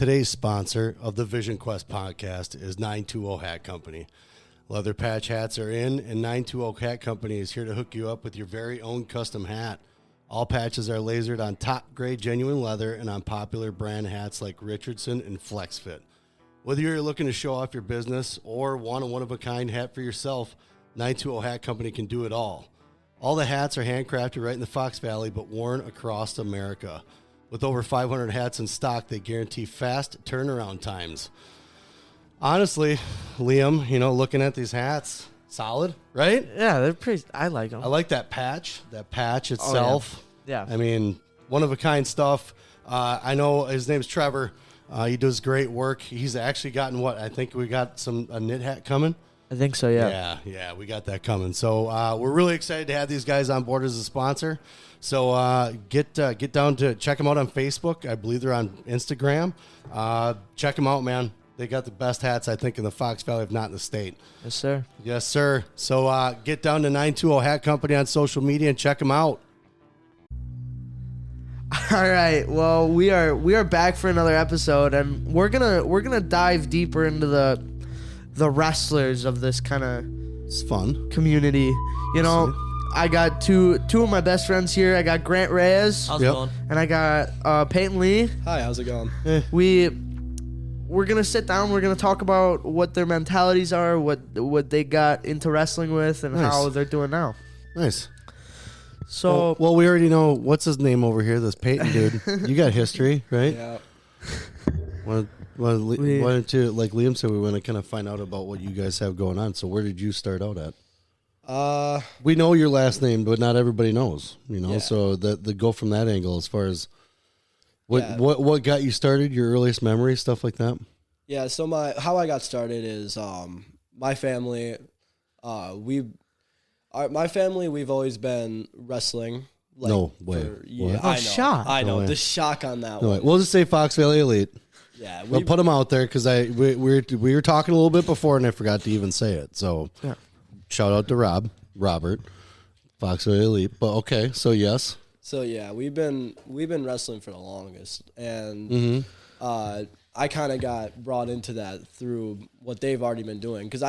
Today's sponsor of the Vision Quest podcast is 920 Hat Company. Leather patch hats are in, and 920 Hat Company is here to hook you up with your very own custom hat. All patches are lasered on top-grade genuine leather and on popular brand hats like Richardson and FlexFit. Whether you're looking to show off your business or want a one-of-a-kind hat for yourself, 920 Hat Company can do it all. All the hats are handcrafted right in the Fox Valley, but worn across America. With over 500 hats in stock, they guarantee fast turnaround times. Honestly, Liam, looking at these hats, solid, right? Yeah, they're pretty. I like them. I like that patch itself. Oh, yeah. I mean, one-of-a-kind stuff. I know his name's Trevor. He does great work. He's actually gotten I think we got a knit hat coming. I think so, yeah. Yeah, we got that coming. So we're really excited to have these guys on board as a sponsor. So get down to check them out on Facebook. I believe they're on Instagram. Check them out, man. They got the best hats, I think, in the Fox Valley, if not in the state. Yes, sir. Yes, sir. So get down to 920 Hat Company on social media and check them out. All right. Well, we are back for another episode, and we're gonna dive deeper into the wrestlers of this kind of It's fun community. I got two of my best friends here. I got Grant Reyes. How's it going? And I got Peyton Lee. Hi, how's it going? We're gonna sit down. We're gonna talk about what their mentalities are, what they got into wrestling with, and how they're doing now. Nice. So, well, we already know what's his name over here. This Peyton dude. You got history, right? Yeah. Why don't you, like Liam said, we want to kind of find out about what you guys have going on. So where did you start out at? We know your last name, but not everybody knows. So the go from that angle as far as what got you started, your earliest memory, stuff like that. Yeah. So how I got started is my family. My family, we've always been wrestling. No way. I know. No way. The shock on that one. We'll just say Fox Valley Elite. Yeah. We'll put them out there because we were talking a little bit before and I forgot to even say it. So shout out to Robert, Fox Valley Elite. But okay, so yes. So yeah, we've been wrestling for the longest, and I kind of got brought into that through what they've already been doing because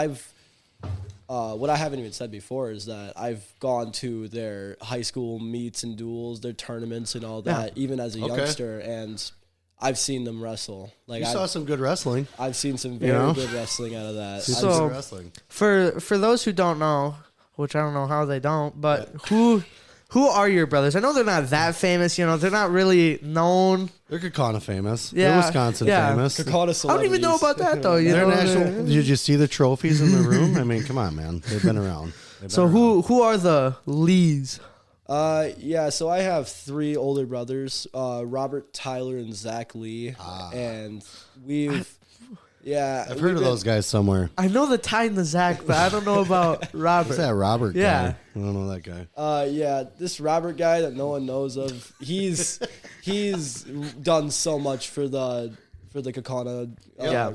what I haven't even said before is that I've gone to their high school meets and duels, their tournaments and all that, even as a youngster, and I've seen them wrestle. Like saw some good wrestling. I've seen some very good wrestling out of that. So for those who don't know, which I don't know how they don't, but who are your brothers? I know they're not that famous. They're not really known. They're Kaukauna famous. Yeah. They're Wisconsin famous. Kaukauna celebrities. I don't even know about that though. They're national. Did you see the trophies in the room? I mean, come on, man. They've been around. Who are the Lees? So I have three older brothers, Robert, Tyler, and Zach Lee, and I've heard of those guys somewhere. I know the Ty and the Zach, but I don't know about Robert. What's that Robert guy? Yeah. I don't know that guy. This Robert guy that no one knows of, he's done so much for the Kaukauna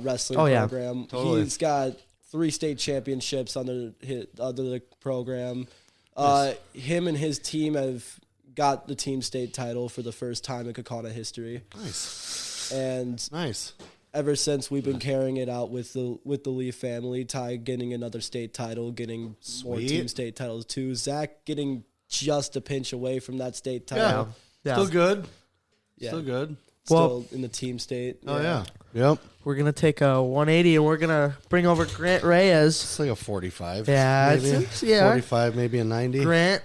wrestling program. Totally. He's got 3 state championships under the program. Him and his team have got the team state title for the first time in Kaukauna history. Nice. And nice. Ever since we've been carrying it out with the Lee family, Ty getting another state title, getting more team state titles too. Zach getting just a pinch away from that state title. Yeah. Still good. Yeah. Still good. Still in the team state. Oh yeah. Yep. We're gonna take a 180 and we're gonna bring over Grant Reyes. It's like a 45. Yeah. Maybe. 45, maybe a 90. Grant,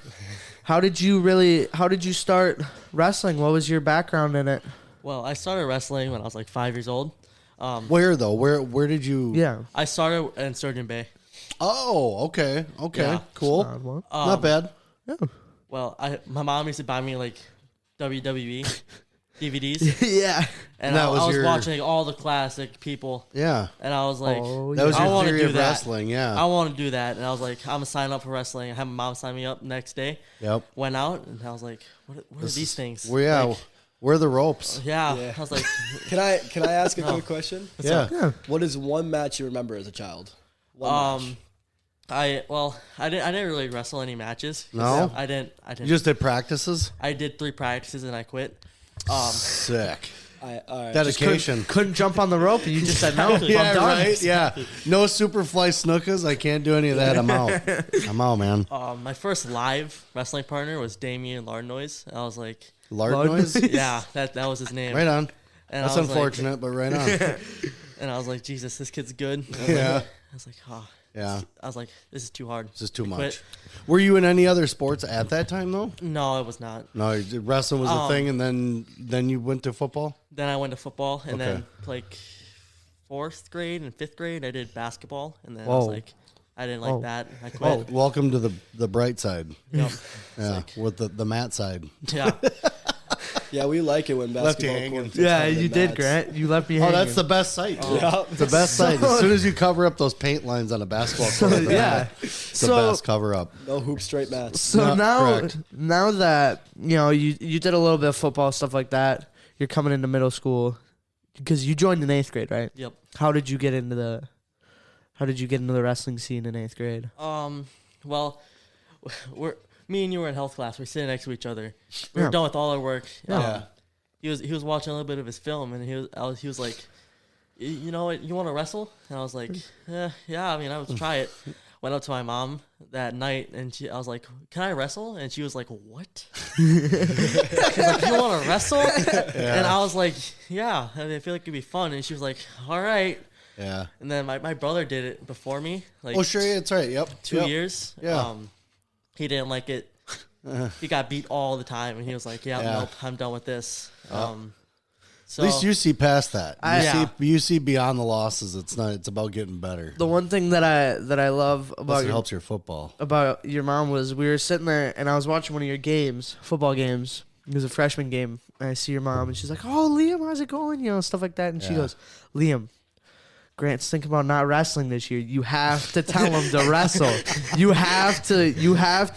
how did you start wrestling? What was your background in it? Well, I started wrestling when I was like 5 years old. Where though? Where did you? Yeah. I started in Sturgeon Bay. Oh, okay. Yeah. Cool. Not bad. Yeah. Well, my mom used to buy me like WWE DVDs. Yeah. And I was watching like, all the classic people. Yeah. And I was like, that was your theory of that. wrestling. Yeah. I want to do that. And I was like, I'm going to sign up for wrestling. I had my mom sign me up next day. Yep. Went out and I was like, what are these things? Well, yeah. Like, where are the ropes? Yeah. I was like, Can I ask a quick question? Yeah. What is one match you remember as a child? I didn't really wrestle any matches. No? I didn't. You just did practices? I did 3 practices and I quit. Sick. All right. Dedication. Couldn't jump on the rope, and you just said no. Yeah, I'm done. right. Yeah, no Superfly snookas. I can't do any of that. I'm out. I'm out, man. My first live wrestling partner was Damien Lardnoise. I was like, Lard noise. yeah, that was his name. Right on. And That's I was unfortunate, but right on. And I was like, Jesus, this kid's good. Yeah. I was like, oh. Yeah. I was like, this is too hard. This is too much. Quit. Were you in any other sports at that time though? No, it was not. No, wrestling was a thing, and then you went to football. Then I went to football, and Okay. then like 4th grade and 5th grade, I did basketball, and then I Whoa. was like, I didn't like Whoa. that. I quit. Oh, welcome to the bright side. Yep. Yeah, with the mat side. Yeah. Yeah, we like it when Left you basketball hanging. courts Yeah, have you the did, mats. Grant. You left me Oh, hanging. that's the best sight. Yeah. It's the best sight. As soon as you cover up those paint lines on a basketball court, yeah. it's the best cover up. No hoop straight mats. So No, correct. now that you did a little bit of football stuff like that, you're coming into middle school because you joined in 8th grade, right? Yep. How did you get into the wrestling scene in 8th grade? Well, me and you were in health class. We're sitting next to each other. We were Yeah. done with all our work. Yeah. He was watching a little bit of his film, and he was like, you know what, you want to wrestle? And I was like, yeah. I mean, I would try it. Went up to my mom that night, and I was like, can I wrestle? And she was like, what? She's like, you want to wrestle? And I was like, yeah. I feel like it'd be fun. And she was like, all right. Yeah. And then my brother did it before me. Like, Oh, sure. Yeah, that's right. Yep. 2 Yep. years. Yeah. He didn't like it. He got beat all the time, and he was like, Yeah. nope, I'm done with this. So At least you see past that. Yeah. You see beyond the losses. It's about getting better. The one thing that I love Plus, about it helps your football. about your mom was we were sitting there and I was watching one of your games, football games. It was a freshman game. And I see your mom and she's like, "Oh, Liam, how's it going?" Stuff like that. And she Yeah. goes, "Liam, Grant's thinking about not wrestling this year. You have to tell him to wrestle. You have to.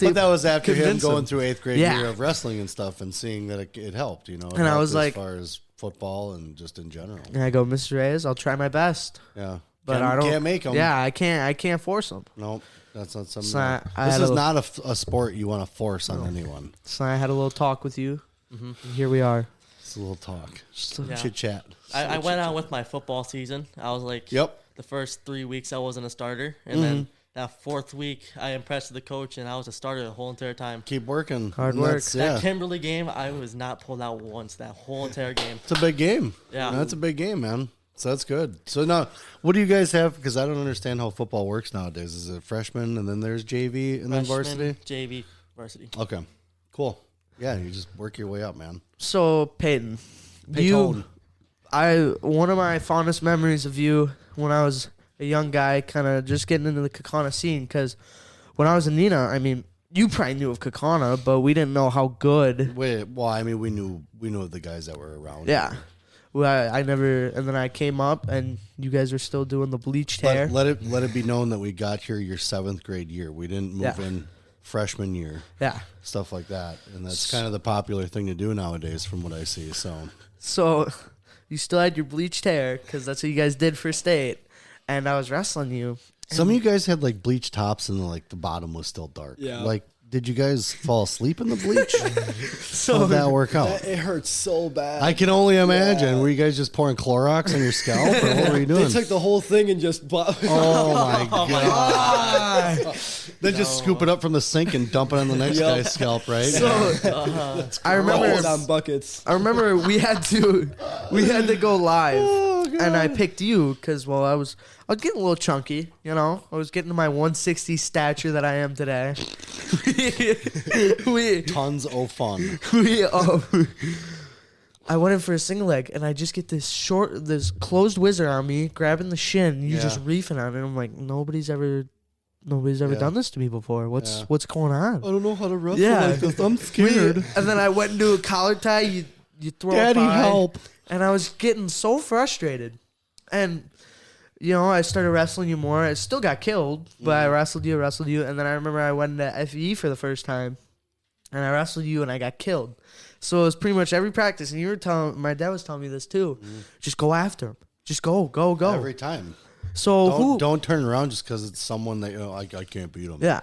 But that was after him convince going through 8th grade Yeah. year of wrestling and stuff, and seeing that it helped. It And I helped was as like- far as football and just in general. And I go, "Mr. Reyes, I'll try my best, Yeah, but I don't can't make them. Yeah, I can't force them." Nope, that's not something. So I this had is a- not a sport you want to force on anyone. So I had a little talk with you. And here we are. It's a little talk, just a Yeah. chit chat. I went out with my football season. I was like, Yep. the first 3 weeks I wasn't a starter, and then that 4th week I impressed the coach, and I was a starter the whole entire time. Keep working. Hard And work. that's- That Yeah, Kimberly game, I was not pulled out once that whole entire game. it's a big game. Yeah. That's a big game, man. So that's good. So now, what do you guys have? Because I don't understand how football works nowadays. Is it freshman and then there's JV and then Freshman, varsity? JV, varsity. Okay, cool. Yeah, you just work your way up, man. So Peyton, Peyton. one of my fondest memories of you when I was a young guy, kind of just getting into the Kaukauna scene. Because when I was in Nina, I mean, you probably knew of Kaukauna, but we didn't know how good. Well, I mean, we knew of the guys that were around. Yeah, well, I never. And then I came up, and you guys were still doing the bleached hair. But let it be known that we got here your 7th grade year. We didn't move Yeah. in freshman year, Yeah. stuff like that, and that's kind of the popular thing to do nowadays, from what I see. So you still had your bleached hair because that's what you guys did for state, and I was wrestling you. Some of you guys had like bleach tops, and like the bottom was still dark. Yeah. Like, did you guys fall asleep in the bleach? So How'd that work out? It hurts so bad. I can only imagine. Yeah. Were you guys just pouring Clorox on your scalp, or what were you They doing? took the whole thing and just. Oh my god! Then just scoop it up from the sink and dump it on the next Yep. guy's scalp, right? I remember. Rolled on buckets. I remember we had to go live, and I picked you because I was getting a little chunky, I was getting to my 160 stature that I am today. we Tons of fun. I went in for a single leg, and I just get this closed whizzer on me, grabbing the shin. You Yeah. just reefing on it. I'm like, nobody's ever Yeah. done this to me before. What's Yeah. what's going on? I don't know how to wrestle Yeah. like this. I'm scared. And then I went into a collar tie. You throw Daddy, it by, help. and I was getting so frustrated. And I started wrestling you more. I still got killed, but I wrestled you. And then I remember I went into FE for the first time, and I wrestled you, and I got killed. So it was pretty much every practice. And my dad was telling me this too. Just go after him. Just go. Every time. So Don't turn around just because it's someone that I can't beat him. Yeah.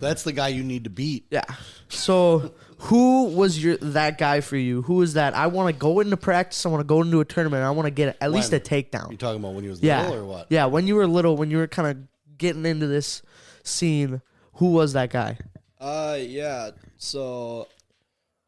That's the guy you need to beat. Yeah. So Who was that guy for you? Who was that? I want to go into practice. I want to go into a tournament. I want to get at least a takedown. You talking about when you was Yeah. little or what? Yeah, when you were little, when you were kind of getting into this scene, who was that guy? Yeah. So,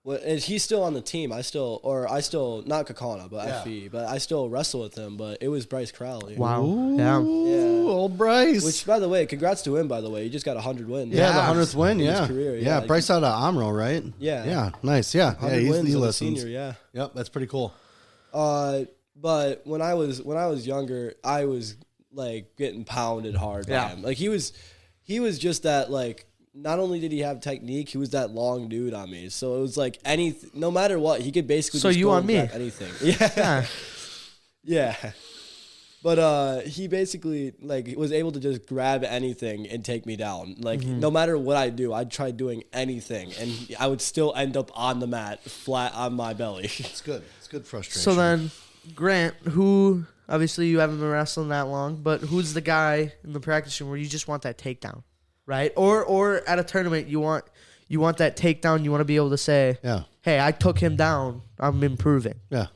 and he's still on the team. I still not Kaukauna, but Yeah. FE, but I still wrestle with him. But it was Bryce Crowley. Wow. Ooh, Yeah. old Bryce. Which, by the way, congrats to him. By the way, he just got 100 wins. yeah, Yeah. the 100th win. In his Yeah, career, yeah. yeah. Bryce out of Amro, right? Yeah. yeah, nice. Yeah, 100 yeah. wins He as a listens. senior. Yeah. Yep, that's pretty cool. But when I was younger, I was like getting pounded hard by Yeah. him. Like he was just that like. Not only did he have technique, he was that long dude on me. So it was like no matter what, he could basically. So just you go on and me? grab anything. Yeah, yeah. But he basically like was able to just grab anything and take me down. Like no matter what I do, I'd try doing anything, and I would still end up on the mat, flat on my belly. It's good. It's good frustration. So then, Grant, who obviously you haven't been wrestling that long, but who's the guy in the practice room where you just want that takedown, right? Or at a tournament you want that takedown. You want to be able to say, yeah, "Hey, I took him down. I'm improving." yeah.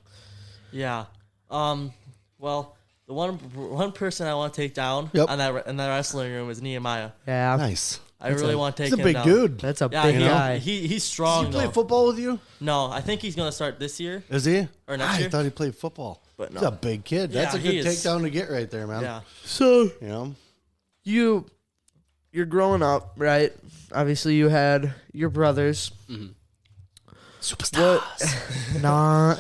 Yeah. Well, the one person I want to take down Yep. in that wrestling room is Nehemiah. Yeah, Nice. I really want to take He's a him big down. dude. that's a Yeah, big know? guy. he's Does strong he play though. football with you? No, I think he's gonna start this year. Is he? Or next I year? thought he played football. But He's no. a big kid. That's Yeah, a good he is. takedown to get right there, man. Yeah. So You know? you're growing up, right? Obviously, you had your brothers. Superstar. What? Nah.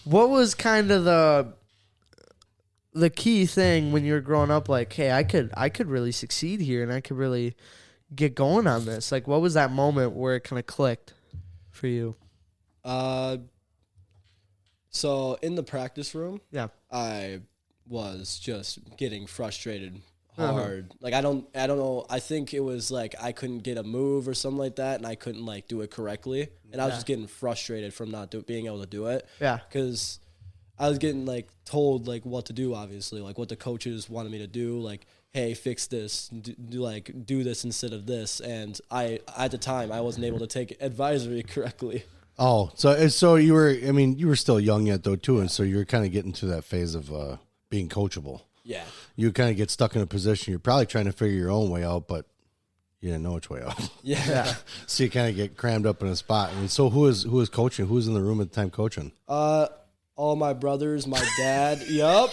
What was kind of the key thing when you were growing up? Like, hey, I could really succeed here, and I could really get going on this. Like, what was that moment where it kind of clicked for you? So in the practice room, Yeah. I was just getting frustrated Uh-huh. hard. Like I don't know. I think it was like I couldn't get a move or something like that, and I couldn't like do it correctly, and I was Yeah. just getting frustrated from not being able to do it. Yeah. Because I was getting like told like what to do, obviously, like what the coaches wanted me to do, like hey, fix this, do this instead of this, and I at the time I wasn't able to take advisory correctly. Oh, so you were, I mean, you were still young yet, though, too, and so you were kind of getting to that phase of being coachable. Yeah. You kind of get stuck in a position, you're probably trying to figure your own way out, but you didn't know which way out. Yeah. So you kind of get crammed up in a spot. And so who is coaching? Who was in the room at the time coaching? All my brothers, my dad. Yup.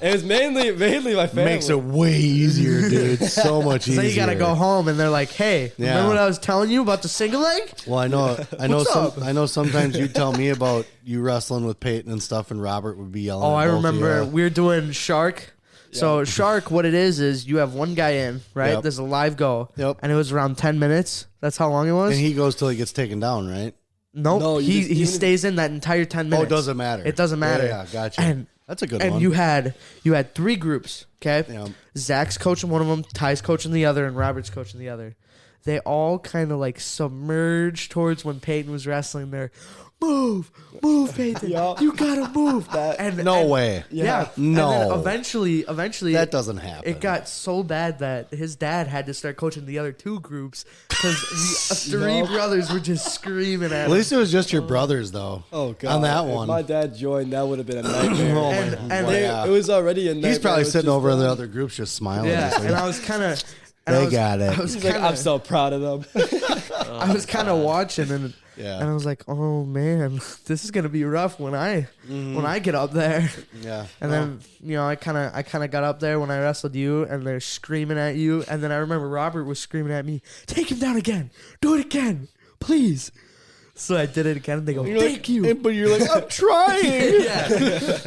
It was mainly my family. Makes it way easier, dude. So much easier. So you gotta go home, and they're like, "Hey, Yeah. remember what I was telling you about the single leg?" Well, I know What's up? I know sometimes you tell me about you wrestling with Peyton and stuff, and Robert would be yelling. Oh, at I both of remember you. we were doing Shark. So Shark, what it is you have one guy in, right? Yep. There's a live go. Yep. And it was around 10 minutes. That's how long it was? And he goes till he gets taken down, right? Nope. No, you he just- he even- stays in that entire 10 Oh, minutes. it doesn't matter. It doesn't matter. Yeah, gotcha. And that's a good and one. you had three groups, okay? Yeah. Zach's coaching one of them, Ty's coaching the other, and Robert's coaching the other. They all kind of like submerged towards when Peyton was wrestling there. Move, Peyton. Yeah. You gotta move. No way. Yeah. No. And then eventually That doesn't happen. it got so bad that his dad had to start coaching the other two groups because the three brothers were just screaming at At him. least it was just your brothers, though. Oh god. On that If one. my dad joined, that would have been a nightmare. Oh, And- my and boy, they- yeah. It was already a nightmare. He's probably It was sitting just over in the them. other groups just smiling. Yeah, Just like, and I was kind of. They got it. I was He's like, I'm so proud of them. I was kind of watching and Yeah. and I was like, oh man, this is gonna be rough when I get up there. Yeah. And then I kind of got up there when I wrestled you, and they're screaming at you. And then I remember Robert was screaming at me, "Take him down again, do it again, please." So I did it again, and they go, "Thank you." But you're like, I'm trying. Yeah.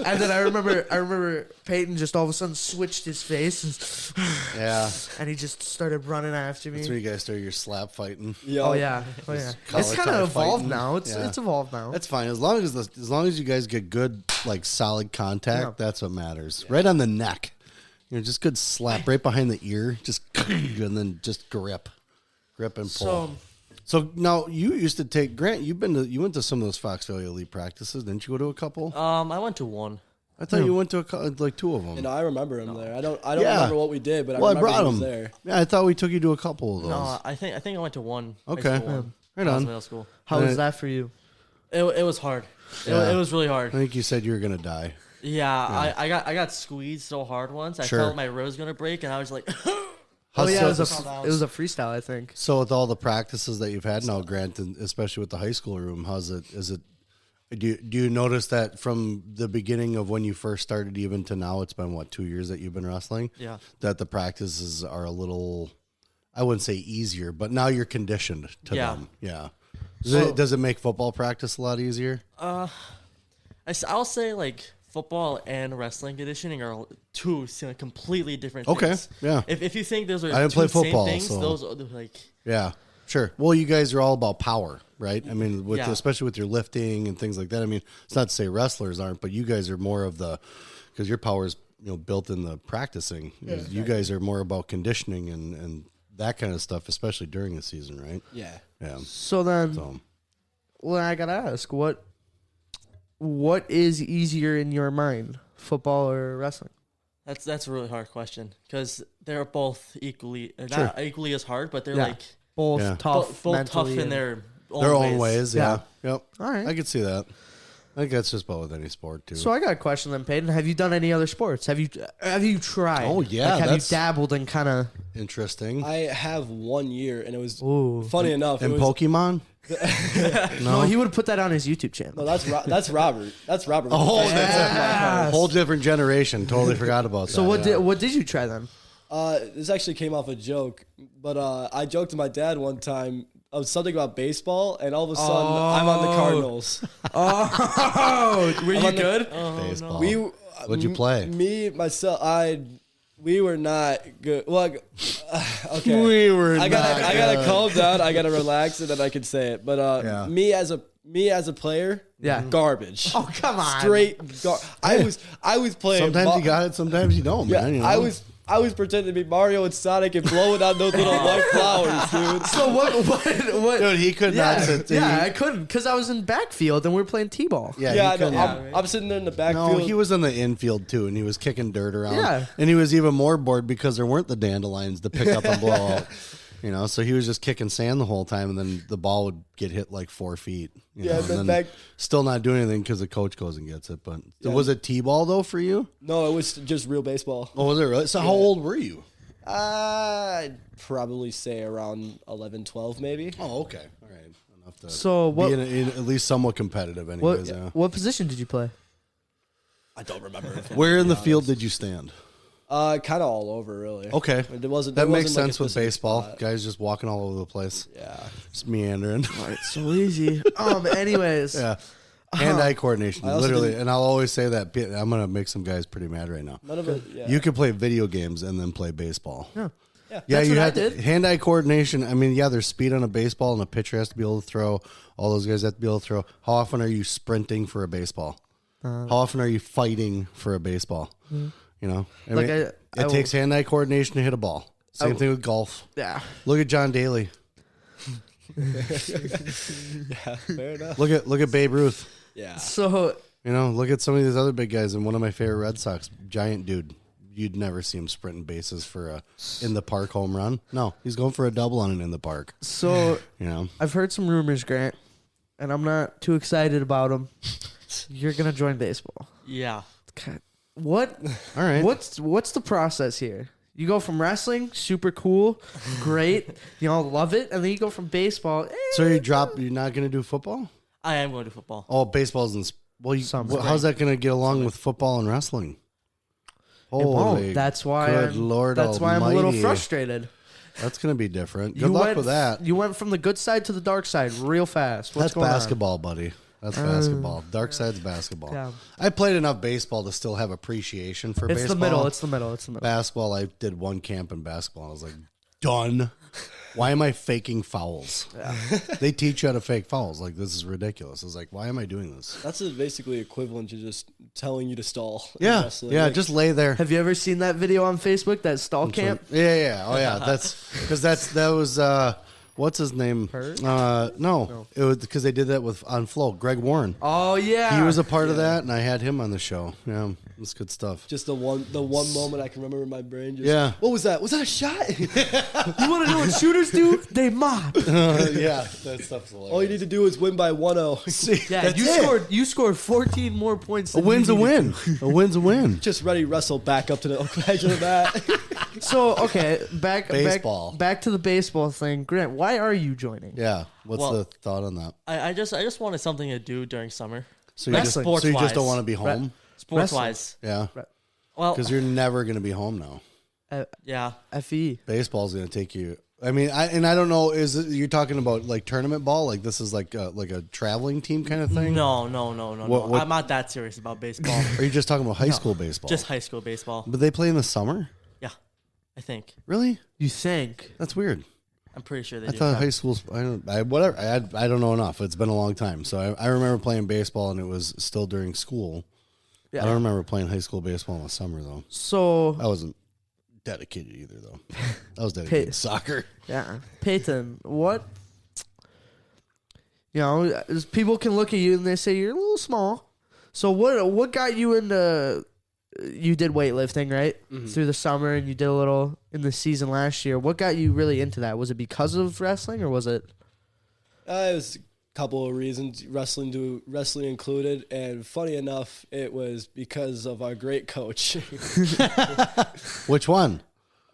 And then I remember Peyton just all of a sudden switched his face, Yeah. and he just started running after me. That's when you guys start your slap fighting. Yo, Oh yeah. It's collar kind tie of evolved fighting. now. It's Yeah. it's evolved now. That's fine. As long as you guys get good, like solid contact, Yeah. that's what matters. Right on the neck. Just good slap right behind the ear. Just and then just grip and pull. So So now you used to take Grant. You went to some of those Foxville Elite practices, didn't you? Go to a couple. I went to one. I thought you went to like two of them. And I remember him there. I don't Yeah. remember what we did, but Well, I I remember brought he was him there. Yeah, I thought we took you to a couple of those. No, I think I went to one. I Okay. went to one. Right when I was on. in middle school. How was that for you? It was hard. Yeah. It was really I hard. think you said you were gonna die. Yeah, I got squeezed so hard once. I Sure. felt my rose gonna break, and I was like, Oh yeah, it so, was a freestyle, I think. so with all the practices that you've had now, Grant, and especially with the high school room, how's it? Is it? Do you notice that from the beginning of when you first started even to now, it's been what, 2 years that you've been wrestling? yeah. That the practices are a little, I wouldn't say easier, but now you're conditioned to Yeah. them. Yeah. So- Does it make football practice a lot easier? I'll say like football and wrestling conditioning are two completely different Okay, things. yeah. If you think those are I didn't two play same football, things, so- those are like Yeah, sure. Well, you guys are all about power, right? I mean, Yeah. especially with your lifting and things like that. I mean, it's not to say wrestlers aren't, but you guys are more of the, because your power is built in the practicing. You guys are more about conditioning and that kind of stuff, especially during the season, right? Yeah. Yeah. So then, So well, I gotta ask, what is easier in your mind, football or wrestling? that's a really hard question because they're both equally not equally as hard, but they're Yeah. like Both Yeah. tough, both mentally tough in and- their their own ways. Yeah. Yep. All right. I could see that. I think that's just about with any sport too. So I got a question then, Peyton. Have you done any other sports? Have you tried? Oh, yeah, Like, have you that's- dabbled in kind of? Interesting. I have 1 year, and it was Ooh. funny enough. And it was, Pokemon? No, he would have put that on his YouTube channel. no, that's Robert. That's Robert. Oh, Yeah. that's a whole different generation. Totally forgot about that. So what yeah. did you try then? This actually came off a joke, but I joked to my dad one time of something about baseball, and all of a sudden I'm on the Cardinals. Oh, were you good? Baseball. What'd you play? Me, myself, we were not good. Well, okay. We were I gotta not calm down. I gotta relax, and then I can say it. But Yeah. me as a player, Yeah. garbage. Oh, come on. Straight. I was playing. Sometimes you got it, sometimes you don't, Yeah, man. You know? I was pretending to be Mario and Sonic and blowing on those little white flowers, dude. So what? Dude, he could yeah, not sit. yeah, I couldn't because I was in backfield and we were playing t-ball. Yeah, Yeah, he couldn't. I'm sitting there in the backfield. No, he was in the infield too, and he was kicking dirt around. Yeah. And he was even more bored because there weren't the dandelions to pick up and blow out. So he was just kicking sand the whole time, and then the ball would get hit like 4 feet. Yeah, and then then still not doing anything because the coach goes and gets it. But was it t-ball though for you? No, it was just real baseball. Oh, was it really? So how old were you? I'd probably say around 11, 12 maybe. Oh, okay, all right, enough to So what? be in at least somewhat competitive, anyways. Yeah. What position did you play? I don't remember. Where in the field did you stand? Kind of all over, really. Okay, It wasn't. that there makes wasn't like a sense with specific baseball. spot. Guys just walking all over the place, Yeah. just meandering. So easy. Anyways. Yeah. Hand-eye coordination, I also literally. didn't- And I'll always say that. I'm going to make some guys pretty mad right now. None of it. Yeah. You could play video games and then play baseball. Yeah. Yeah, That's you what I had did. hand-eye coordination. I mean, yeah, there's speed on a baseball, and a pitcher has to be able to throw. All those guys have to be able to throw. How often are you sprinting for a baseball? How often are you fighting for a baseball? I Like mean, I it will- takes hand-eye coordination to hit a ball. Same thing with golf. Yeah. Look at John Daly. Yeah. Fair enough. Look at Babe Ruth. Yeah. So Look at some of these other big guys. And one of my favorite Red Sox, giant dude. You'd never see him sprinting bases for a in the park home run. No, he's going for a double on an in the park. so I've heard some rumors, Grant, and I'm not too excited about them. You're gonna join baseball. yeah. Okay. What? All right. What's the process here? You go from wrestling, super cool, great, love it, and then you go from baseball. So you're not going to do football? I am going to football. Oh, baseball's in. Well, how's that going to get along with football and wrestling? It won't. Holy, That's why. good Lord That's why I'm a little Almighty. frustrated. That's going to be different. Good luck with that. You went from the good side to the dark side real fast. What's That's going basketball, buddy. That's basketball. Dark side's basketball. Yeah. I played enough baseball to still have appreciation for on? It's baseball. the middle. It's the middle. Basketball, I did one camp in basketball. And I was like, done. Why am I faking fouls? They teach you how to fake fouls. Like, this is ridiculous. I was like, why am I doing this? That's basically equivalent to just telling you to stall. in Yeah, wrestling. yeah, Like, just lay there. Have you ever seen that video on Facebook? That stall camp. Yeah. Oh, yeah. That's because that was what's his name? No, it was because they did that on Flow. Greg Warren. Oh yeah. He was a part of that, and I had him on the show. Yeah, That's good stuff. Just the one moment I can remember in my brain. Just, Yeah. What was that? Was that a shot? You want to know what shooters do? They mop. Yeah, that stuff's hilarious. All you need to do is win by 1-0. Yeah, you scored 14 more points. A win's a win. A win's a win. Just ready to wrestle back up to the edge of the mat. So okay, Baseball. back to the baseball thing. Grant, why are you joining? Yeah. What's Well, the thought on that? I just wanted something to do during summer. So you just Sports-wise. don't want to be home? Sports wise. Yeah. Well, Because you're never going to be home now. yeah. FE. Baseball's going to take you. I mean, I don't know. You're talking about like tournament ball? Like this is like a traveling team kind of thing? No. What- I'm not that serious about baseball. Are you just talking about high school baseball? Just high school baseball. But they play in the summer? Yeah, I think. Really? You think? That's weird. I'm pretty sure they I do. thought high school's. I don't know enough. It's been a long time. So I remember playing baseball, and it was still during school. Yeah. I don't remember playing high school baseball in the summer though. So I wasn't dedicated either though. I was dedicated to soccer. yeah, Peyton, what? You know, people can look at you and they say you're a little small. So what got you into? You did weightlifting, right? Through the summer, and you did a little in the season last year. What got you really into that? Was it because of wrestling, or was it? It was a couple of reasons, wrestling included, and funny enough, it was because of our great coach, Which one?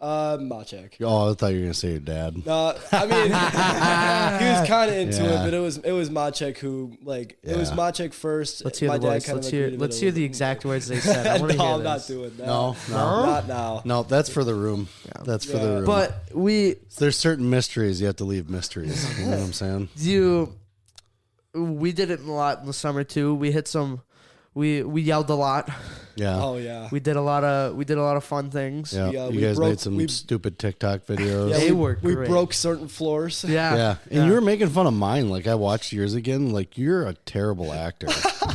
Machek. Oh, I thought you were gonna say your dad. I mean, he was kind of into Yeah. it, but it was Machek who it was Yeah. Machek first. Let's hear My the dad voice. kinda Let's agreed hear. with Let's it a hear the little. exact words they said. I want to No, hear I'm not this. doing that. No, Not now. no. That's for the room. That's for the room. But we There's certain mysteries you have to leave mysteries. You know what I'm saying? we did it a lot in the summer too. We hit some. We yelled a lot. Yeah. Oh yeah. We did a lot of fun things. Yeah. Yeah, You we guys broke- made some we- stupid TikTok videos. They we, were we great. broke certain floors. Yeah. Yeah. And you were making fun of mine. Like I watched yours again. Like you're a terrible actor.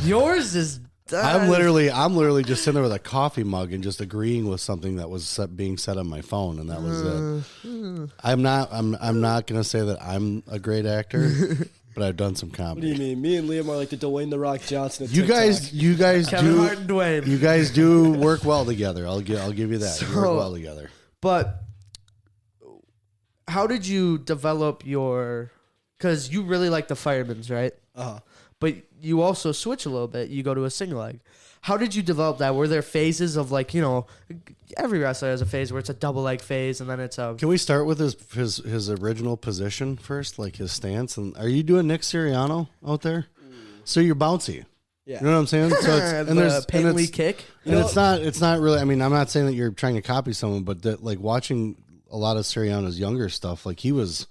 Yours is. I'm literally just sitting there with a coffee mug and just agreeing with something that was being said on my phone, and that was it. I'm not gonna say that I'm a great actor, but I've done some What do you comedy. mean? Me and Liam are like the Dwayne the Rock Johnson. Of You TikTok. guys Kevin Hart and do. Dwayne. You guys do work well together. I'll give you that. You work So- well together. But how did you develop your? Because you really like the firemen's, right? Uh-huh. But you also switch a little bit. You go to a single leg. How did you develop that? Were there phases of like, you know, every wrestler has a phase where it's a double leg phase and then it's a. Can we start with his original position first, like his stance? And are you doing Nick Sirianno out there? So you're bouncy. Yeah. You know what I'm saying? So it's, and there's Peyton Lee kick. And it's not really. I mean, I'm not saying that you're trying to copy someone, but that, like watching a lot of Sirianno's younger stuff, like he was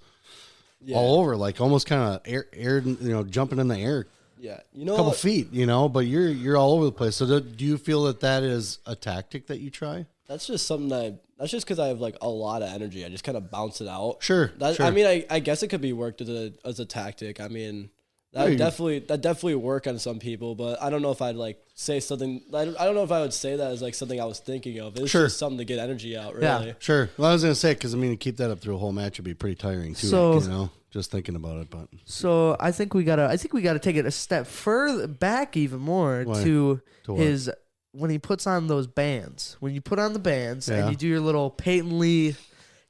all over, like almost kind of air, jumping in the air, Yeah. You know a couple what? feet, but you're all over the place. So do you feel that is a tactic that you try? That's just something that's just because I have like a lot of energy. I just kind of bounce it out. Sure. I mean, I guess it could be worked as a tactic. I mean, that definitely work on some people, but I don't know if I'd like say something. I don't know if I would say that as like something I was thinking of. It's just something to get energy out, really. Yeah. Sure. Well, I was gonna say because to keep that up through a whole match would be pretty tiring too. So- just thinking about it, but So I think we gotta take it a step further back, even more Why? to what? his when he puts on those bands. When you put on the bands Yeah. and you do your little Peyton Lee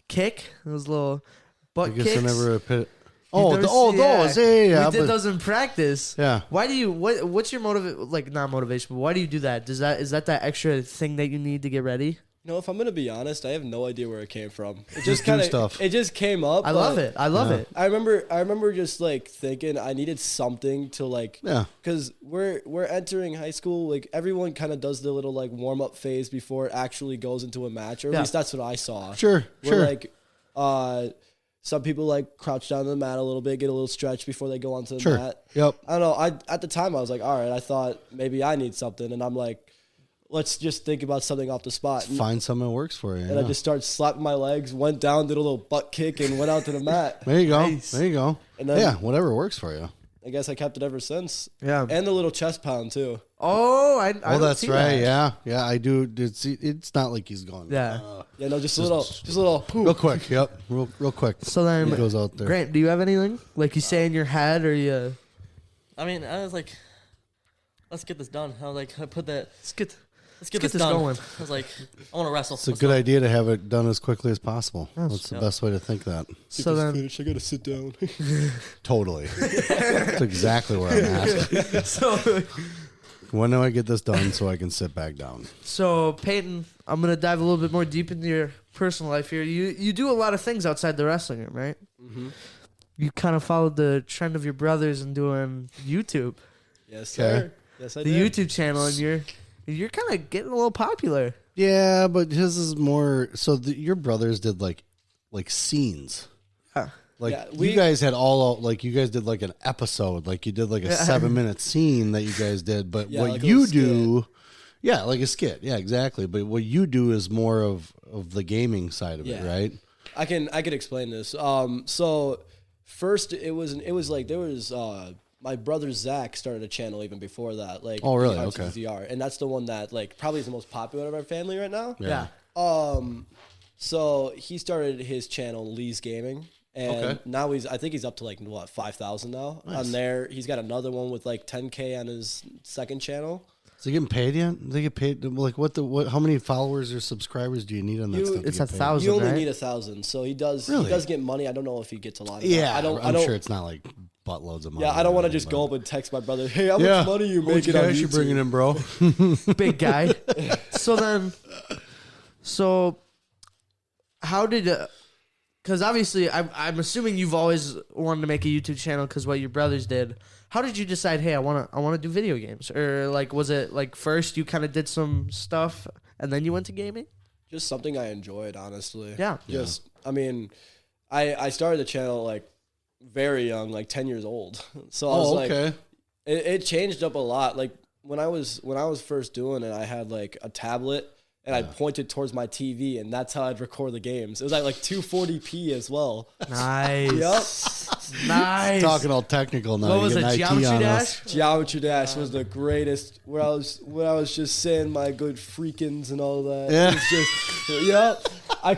kick, those little I butt guess kicks. I never pit. You Oh, never those, yeah. We did but- those in practice. Yeah. Why do you? What's your not motivation, but why do you do that? Is that extra thing that you need to get ready? You know, if I'm gonna be honest, I have no idea where it came from. It Just just do kind stuff. of it just came up. I love it. I love it. I remember just like thinking I needed something to like Yeah. because we're entering high school. Like everyone kind of does the little like warm up phase before it actually goes into a match, or at Yeah. least that's what I saw. Sure. Where like some people like crouch down on the mat a little bit, get a little stretch before they go onto the Sure. mat. Yep. I don't know. At the time I was like, all right, I thought maybe I need something, and I'm like, let's just think about something off the spot. Find something that works for you. And I just started slapping my legs, went down, did a little butt kick, and went out to the mat. There you go. Nice. There you go. And then- Yeah, whatever works for you. I guess I kept it ever since. Yeah. And the little chest pound too. Oh, I Oh, don't that's see right. that. Yeah, I do. It's not like he's gone. Yeah. Yeah, no, just a little Real quick. Yep. Real quick. So then, He goes out there. Grant, do you have anything like you say in your head, or you? I mean, I was like, let's get this done. I was like, I put that. Let's get. let's get Let's this get this done. going. I was like, I want to wrestle. It's a good idea to have it done as quickly as possible. That's the Yep. best way to think that. So then, I gotta sit down. Totally. That's exactly where I'm at. so When do I get this done so I can sit back down? So, Peyton, I'm going to dive a little bit more deep into your personal life here. You do a lot of things outside the wrestling room, right? Mm-hmm. You kind of followed the trend of your brothers and doing YouTube, Yes, sir. Yes, I the did. YouTube channel, and you're kind of getting a little popular. Yeah, but his is more. So your brothers did like scenes. Yeah. Like Yeah, you guys had you guys did like an episode, like you did like a 7-minute scene that you guys did. But Yeah, what like a you little do, yeah, like a skit, yeah, exactly. But what you do is more of the gaming side of it, right? I can explain this. So first it was like there was my brother Zach started a channel even before that. Like, oh really? RTZR, Okay. and that's the one that like probably is the most popular of our family right now. Yeah. So he started his channel Lee's Gaming. And now I think he's up to like what 5,000 now. Nice. On there, he's got another one with like 10K on his second channel. So you getting paid yet? They get paid like what? How many followers or subscribers do you need on that stuff? to It's get 1,000. You only right? need 1,000, so he does. Really? He does get money. I don't know if he gets a lot. Of Yeah, that. I'm I don't. sure it's not like buttloads of money. Yeah, I don't want to just but- go up and text my brother, "Hey, how much money you How much making on cash you YouTube?" bringing in, bro? Big guy. So how did? Because obviously, I'm assuming you've always wanted to make a YouTube channel because what your brothers did. How did you decide? Hey, I want to do video games, or like was it like first you kind of did some stuff and then you went to gaming? Just something I enjoyed, honestly. Yeah. Just, I mean, I started the channel like very young, like 10 years old. So I was like, it changed up a lot. Like when I was first doing it, I had like a tablet. And I pointed towards my TV, and that's how I'd record the games. It was like 240p as well. Nice. Yep. Nice. Talking all technical now. What You was getting it? IT Geometry on Dash? us. Geometry Dash was the greatest. Where I was just saying my good freakins and all that. Yeah. It was just, yep. I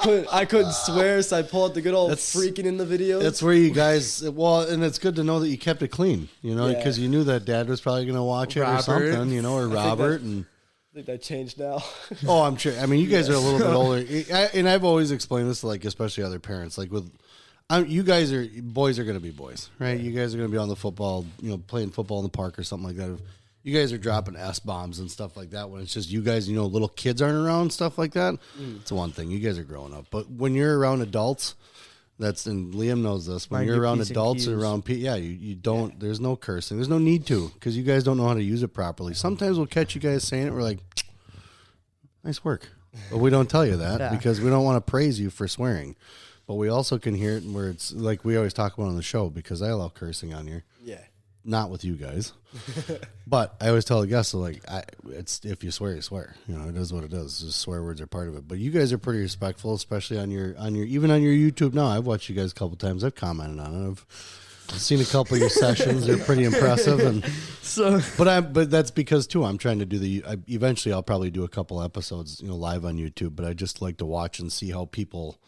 couldn't swear, so I pulled out the good old freaking in the videos. That's where you guys. Well, and it's good to know that you kept it clean. You know, Yeah. because you knew that Dad was probably going to watch it or Robert. something. You know, or Robert and. I think that changed now. Oh, I'm sure. I mean, you guys are a little bit older, and I've always explained this to like, especially other parents. Like you guys are boys are going to be boys, right? You guys are going to be on the football, playing football in the park or something like that. If you guys are dropping S-bombs and stuff like that when it's just you guys, little kids aren't around, stuff like that. It's one thing. You guys are growing up, but when you're around adults, and Liam knows this. When Mind you're your around P's and adults and Q's. around people, you don't. There's no cursing. There's no need to because you guys don't know how to use it properly. Sometimes we'll catch you guys saying it. We're like, nice work. But we don't tell you that Yeah. because we don't want to praise you for swearing. But we also can hear it where it's like we always talk about on the show because I allow cursing on here. Yeah. Not with you guys. But I always tell the guests, like, it's if you swear, you swear. It is what it is. Just swear words are part of it. But you guys are pretty respectful, especially on your even on your YouTube now. I've watched you guys a couple times. I've commented on it. I've seen a couple of your sessions. They're pretty impressive. And but that's because too I'm trying to do eventually I'll probably do a couple episodes, live on YouTube. But I just like to watch and see how people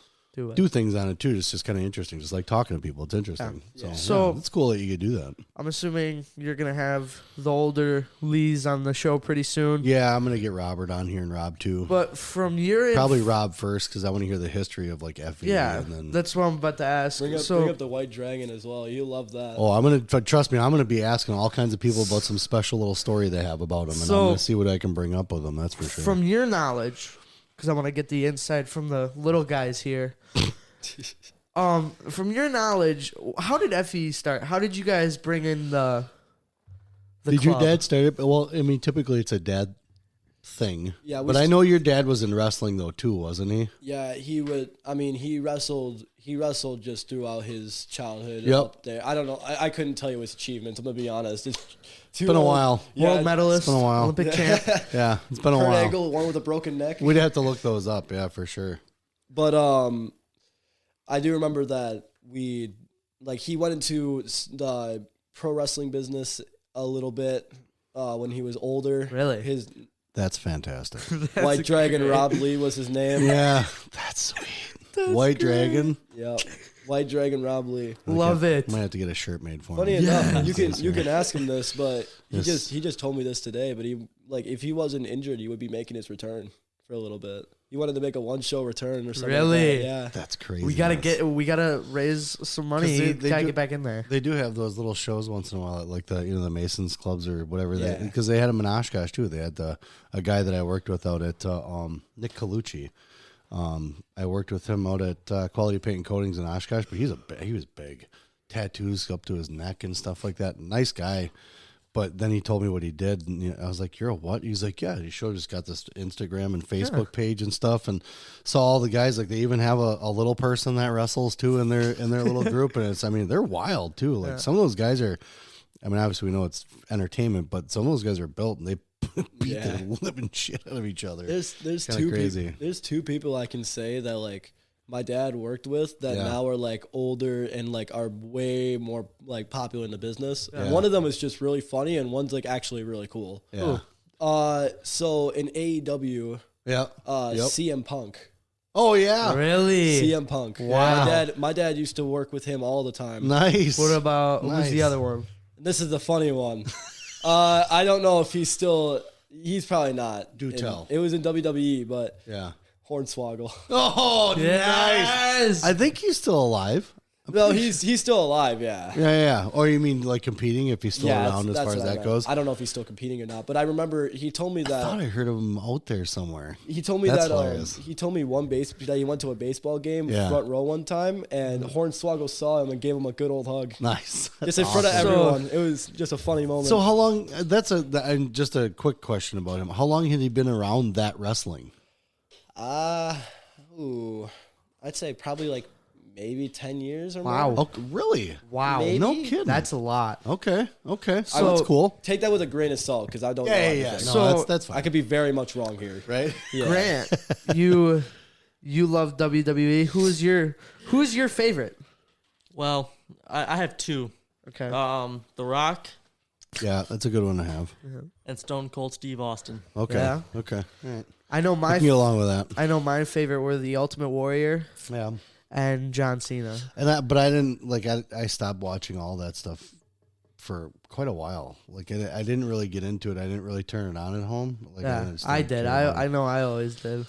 do things on it too. It's just kind of interesting. Just like talking to people. It's interesting. Yeah. So it's cool that you could do that. I'm assuming you're gonna have the older Lees on the show pretty soon. Yeah, I'm gonna get Robert on here and Rob too. But from your Probably Rob first because I want to hear the history of like FE. yeah, and then, that's what I'm about to ask. Bring up the White Dragon as well. You love that. oh, I'm gonna trust me. I'm gonna be asking all kinds of people about some special little story they have about them, and I'm gonna see what I can bring up with them. That's for sure. From your knowledge, because I want to get the insight from the little guys here. From your knowledge, how did FE start? How did you guys bring in the Did club? your dad start it? Well, I mean, typically it's a dad thing. Yeah, but I know your dad was in wrestling though too, wasn't he? Yeah, he would. I mean, he wrestled just throughout his childhood. Yep. Up there. I don't know. I couldn't tell you his achievements. I'm gonna be honest. It's Been a while. World medalist, been a while. Olympic champ. Yeah, it's been a Kurt while. Angle, one with a broken neck. We'd have to look those up. Yeah, for sure. But I do remember that he went into the pro wrestling business a little bit when he was older. Really? His That's fantastic. White Dragon Rob Lee was his name. Yeah, that's sweet. White Dragon. Yep. White Dragon Rob Lee. Love it. Might have to get a shirt made for Funny him. enough, you can ask him this, but he Yes. just told me this today. But he like if he wasn't injured, he would be making his return for a little bit. He wanted to make a 1-show return or something. Really? Like that. Yeah. That's crazy. We gotta raise some money. Gotta get back in there. They do have those little shows once in a while, like the the Masons clubs or whatever. Yeah. Because they had them in Oshkosh too. They had a guy that I worked with out at Nick Colucci. I worked with him out at Quality Paint and Coatings in Oshkosh, but he was big, tattoos up to his neck and stuff like that. Nice guy. But then he told me what he did, and I was like, "You're a what?" He's like, "Yeah." He just got this Instagram and Facebook page and stuff, and saw all the guys. Like they even have a little person that wrestles too in their little group, and they're wild too. Like some of those guys are. Obviously we know it's entertainment, but some of those guys are built and they beat the living shit out of each other. There's two crazy. There's two people I can say that like my dad worked with that now are like older and like are way more like popular in the business. Yeah. One of them is just really funny and one's like actually really cool. Yeah. So in AEW, CM Punk. Oh yeah. Really? CM Punk. Wow. My dad used to work with him all the time. Nice. What about who's the other one? This is the funny one. I don't know if he's probably not. Do tell. It was in WWE, but yeah. Hornswoggle. Oh, yes. nice. I think he's still alive. No, he's still alive, yeah. Yeah. Or you mean like competing if he's still around as far as that goes? I don't know if he's still competing or not, but I remember he told me that. I thought I heard him out there somewhere. He told me That's that hilarious. he told me that he went to a baseball game front row one time, and Hornswoggle saw him and gave him a good old hug. Nice. Just in front of everyone. It was just a funny moment. So how long? And just a quick question about him. How long had he been around that wrestling? I'd say probably like maybe 10 years or more. Wow. Oh, really? Wow. Maybe? No kidding. That's a lot. Okay. So That's cool. Take that with a grain of salt because I don't know Yeah. anything. No, So- that's fine. I could be very much wrong here. Right? Yeah. Grant, you love WWE. Who's your favorite? Well, I have two. Okay. The Rock Yeah, that's a good one to have. and Stone Cold Steve Austin. Okay. Yeah. Okay. All right. I know I can get along with that. I know my favorite were the Ultimate Warrior Yeah. and John Cena. But I didn't I stopped watching all that stuff for quite a while. Like I didn't really get into it. I didn't really turn it on at home. Like I did. I know I always did.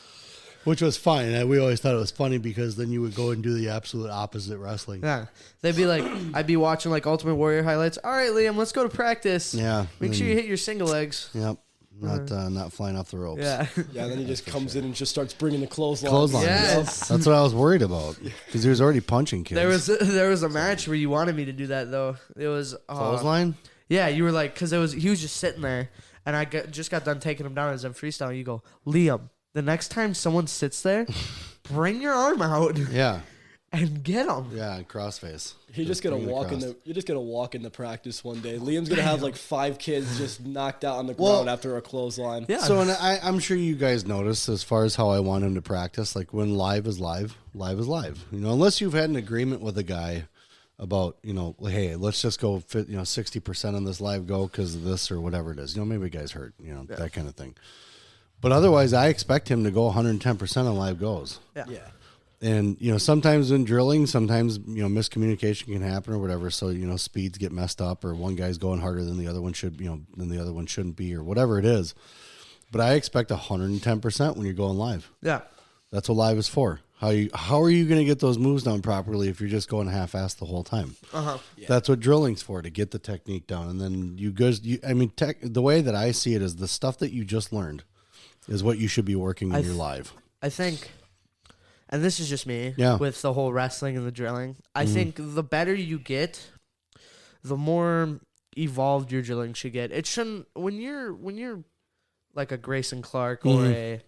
Which was fine. We always thought it was funny because then you would go and do the absolute opposite wrestling. Yeah. They'd be like, I'd be watching like Ultimate Warrior highlights. All right, Liam, let's go to practice. Yeah. Make sure you hit your single legs. Yep. Not flying off the ropes. Yeah. Yeah, then he just comes in and just starts bringing the clothesline. Clothesline. Yes. That's what I was worried about because he was already punching kids. There was a match where you wanted me to do that though. It was Clothesline? Yeah, you were like, because he was just sitting there, and I just got done taking him down as I'm freestyling. You go, Liam, the next time someone sits there, bring your arm out Yeah. and get them. Yeah, crossface. You're just gonna walk into practice one day. Liam's gonna have like 5 kids just knocked out on the ground after a clothesline. Yeah. So and I'm sure you guys notice as far as how I want him to practice, like when live is live, live is live. Unless you've had an agreement with a guy about, hey, let's just go fit, 60% on this live go because of this or whatever it is. Maybe a guy's hurt, that kind of thing. But otherwise, I expect him to go 110% on live goes. Yeah. And, sometimes in drilling, sometimes, miscommunication can happen or whatever. So, speeds get messed up or one guy's going harder than the other one should, than the other one shouldn't be or whatever it is. But I expect 110% when you're going live. Yeah. That's what live is for. How are you going to get those moves down properly if you're just going half-assed the whole time? Uh-huh. Yeah. That's what drilling's for, to get the technique down. And then the way that I see it is the stuff that you just learned is what you should be working when you're live. I think, and this is just me, Yeah. with the whole wrestling and the drilling, I think the better you get, the more evolved your drilling should get. It shouldn't, when you're like a Grayson Clark or a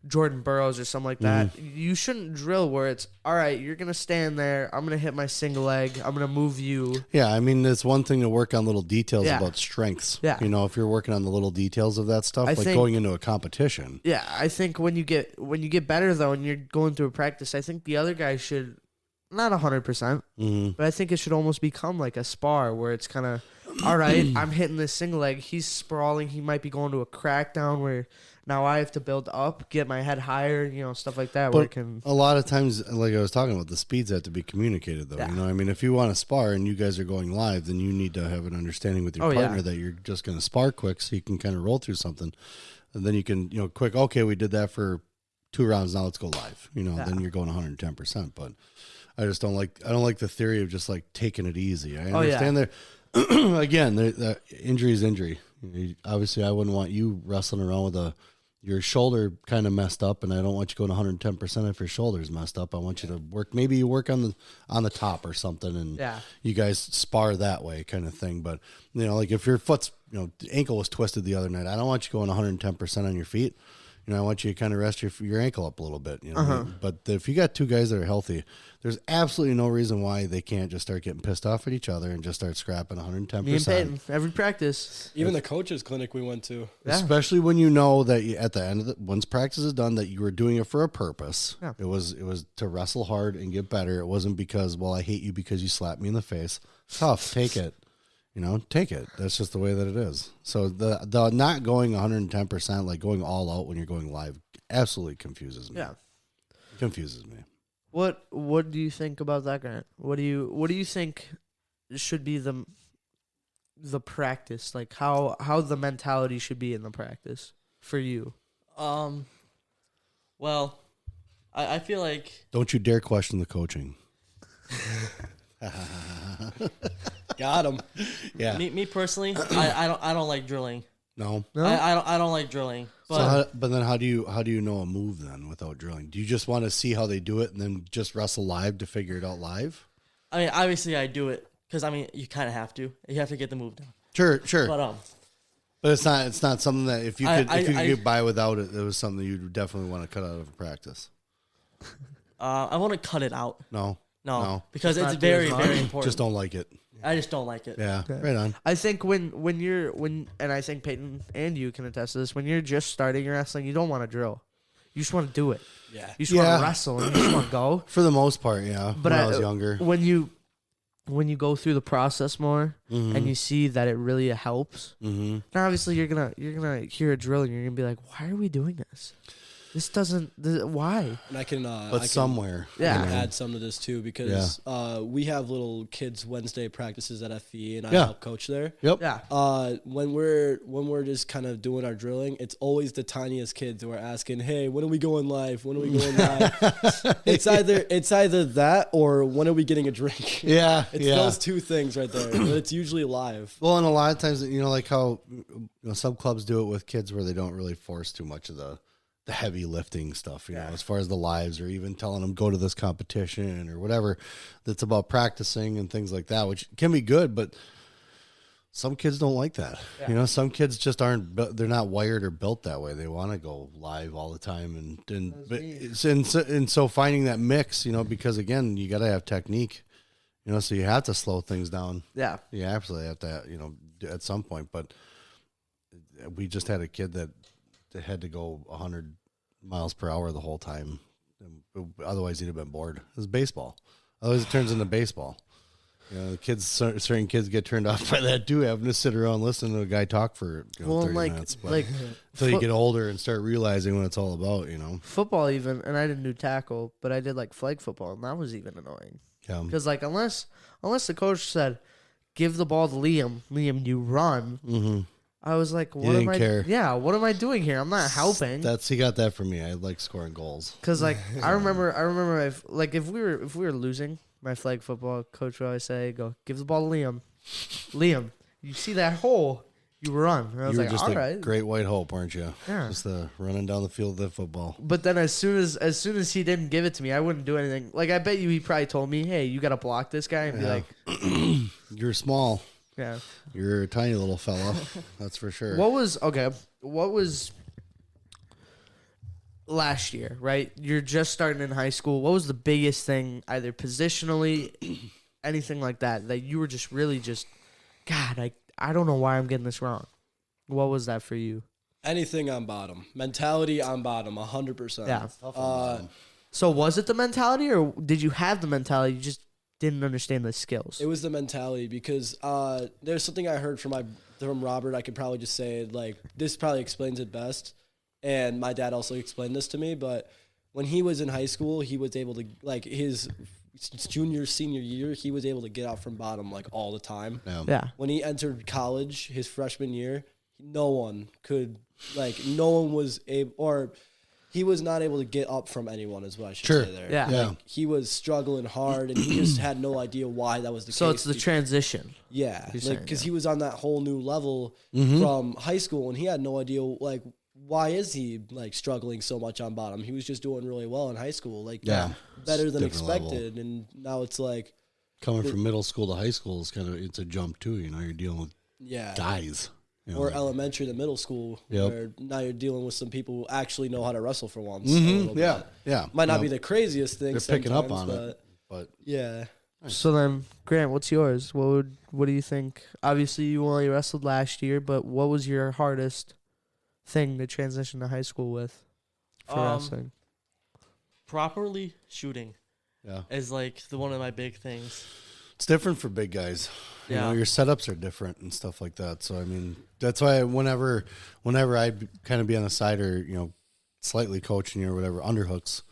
Jordan Burroughs or something like that, you shouldn't drill where it's, all right, you're going to stand there, I'm going to hit my single leg, I'm going to move you. Yeah, it's one thing to work on little details Yeah. about strengths. Yeah. If you're working on the little details of that stuff, I like think- going into a competition. Yeah, I think when you get better, though, and you're going through a practice, I think the other guy should, not 100%, but I think it should almost become like a spar where it's kind of, all right, I'm hitting this single leg. He's sprawling. He might be going to a crackdown where now I have to build up, get my head higher, stuff like that. Where it But can, a lot of times, like I was talking about, the speeds have to be communicated, though. Yeah. You know, I mean, if you want to spar and you guys are going live, then you need to have an understanding with your partner that you're just going to spar quick so you can kind of roll through something. And then you can, quick, okay, we did that for 2 rounds, now let's go live. Then you're going 110%. But I just don't like the theory of just like taking it easy. I understand there. Again, the injury is injury. Obviously, I wouldn't want you wrestling around with your shoulder kind of messed up, and I don't want you going 110% if your shoulder's messed up. I want you to work. Maybe you work on the top or something, and you guys spar that way, kind of thing. But like if your foot's ankle was twisted the other night, I don't want you going 110% on your feet. I want you to kind of rest your ankle up a little bit. But if you got 2 guys that are healthy, there's absolutely no reason why they can't just start getting pissed off at each other and just start scrapping 110%. me and Peyton, every practice. Even the coaches clinic we went to. Yeah. Especially when you know that at the end of once practice is done, that you were doing it for a purpose. Yeah. It was to wrestle hard and get better. It wasn't because, well, I hate you because you slapped me in the face. Tough, take it. Take it. That's just the way that it is. So the not going 110%, like going all out when you're going live, absolutely confuses me. Yeah. Confuses me. What do you think about that, Grant? What do you think should be the practice? Like how the mentality should be in the practice for you? Well, I feel like Don't you dare question the coaching. Got him. Yeah. me personally, I don't like drilling. No. I don't like drilling. But But then how do you know a move then without drilling? Do you just want to see how they do it and then just wrestle live to figure it out live? I mean, obviously I do it because you kind of have to. You have to get the move down. Sure. But it's not something that if you could get by without it, it was something you would definitely want to cut out of practice. Uh, I want to cut it out. No. Because Let's it's not do very as much. very important. Just don't like it. I just don't like it. Yeah. Right on. I think when and I think Peyton and you can attest to this, when you're just starting your wrestling, you don't want to drill. You just want to do it. Yeah. You just want to wrestle and you just want to go. For the most part, yeah. But when I was younger. When you go through the process more and you see that it really helps, now obviously you're gonna hear a drill and you're gonna be like, why are we doing this? This doesn't. Why? And I can. Somewhere. Yeah. I can add some to this too because we have little kids Wednesday practices at FE and I help coach there. Yep. Yeah. When we're just kind of doing our drilling, it's always the tiniest kids who are asking, "Hey, when are we going live? When are we going live?" It's either that or when are we getting a drink? Yeah. It's those 2 things right there. But it's usually live. Well, and a lot of times, like how some clubs do it with kids where they don't really force too much of the heavy lifting stuff, as far as the lives or even telling them go to this competition or whatever that's about practicing and things like that, which can be good, but some kids don't like that. Yeah. Some kids just they're not wired or built that way. They want to go live all the time. And so finding that mix, because again, you got to have technique, so you have to slow things down. Yeah. You absolutely have to, at some point, but we just had a kid that had to go 100 miles per hour the whole time. Otherwise, he'd have been bored. It was baseball. Otherwise, it turns into baseball. Certain kids get turned off by that too, having to sit around listening to a guy talk for 30 minutes. But until you get older and start realizing what it's all about, Football even, and I didn't do tackle, but I did like flag football, and that was even annoying. Because unless the coach said, "Give the ball to Liam, you run." Mm-hmm. I was like, "What am I? Care. Yeah, what am I doing here? I'm not helping." He got that from me. I like scoring goals. Because I remember if we were losing, my flag football coach would always say, "Go give the ball to Liam. Liam, you see that hole? You run." And I was You were like, just "All a right." great white hope, weren't you? Yeah. Just running down the field of football. But then as soon as he didn't give it to me, I wouldn't do anything. Like I bet you he probably told me, "Hey, you got to block this guy," and be like, You're small. "Yeah." You're a tiny little fella. That's for sure. What was last year, right? You're just starting in high school. What was the biggest thing, either positionally, anything like that you were just really God, I don't know why I'm getting this wrong. What was that for you? Anything on bottom. Mentality on bottom, 100%. Yeah. So was it the mentality, or did you have the mentality, you just didn't understand the skills? It was the mentality because there's something I heard from Robert. I could probably just say like this probably explains it best, and my dad also explained this to me. But when he was in high school, he was able to like his senior year, he was able to get out from bottom like all the time. Yeah. When he entered college, his freshman year, no one was able, or he was not able to get up from anyone, is what I should say there. Yeah. Like, he was struggling hard, and he just had no idea why that was the case. So it's the transition. Yeah, saying, because he was on that whole new level from high school, and he had no idea, like, why is he, like, struggling so much on bottom? He was just doing really well in high school, like, better than expected, and now it's like... Coming from middle school to high school is it's a jump, too, you know, you're dealing with guys. You know, or elementary to middle school, where now you're dealing with some people who actually know how to wrestle for once. Yeah. Might not be the craziest thing. They're picking up on it, but yeah. So then, Grant, what's yours? What do you think? Obviously, you only wrestled last year, but what was your hardest thing to transition to high school with for wrestling? Properly shooting. Yeah. Is like one of my big things. It's different for big guys. You know, Yeah. your setups are different and stuff like that. So, I mean, that's why whenever I kind of be on the side or, you know, slightly coaching you or whatever, underhooks.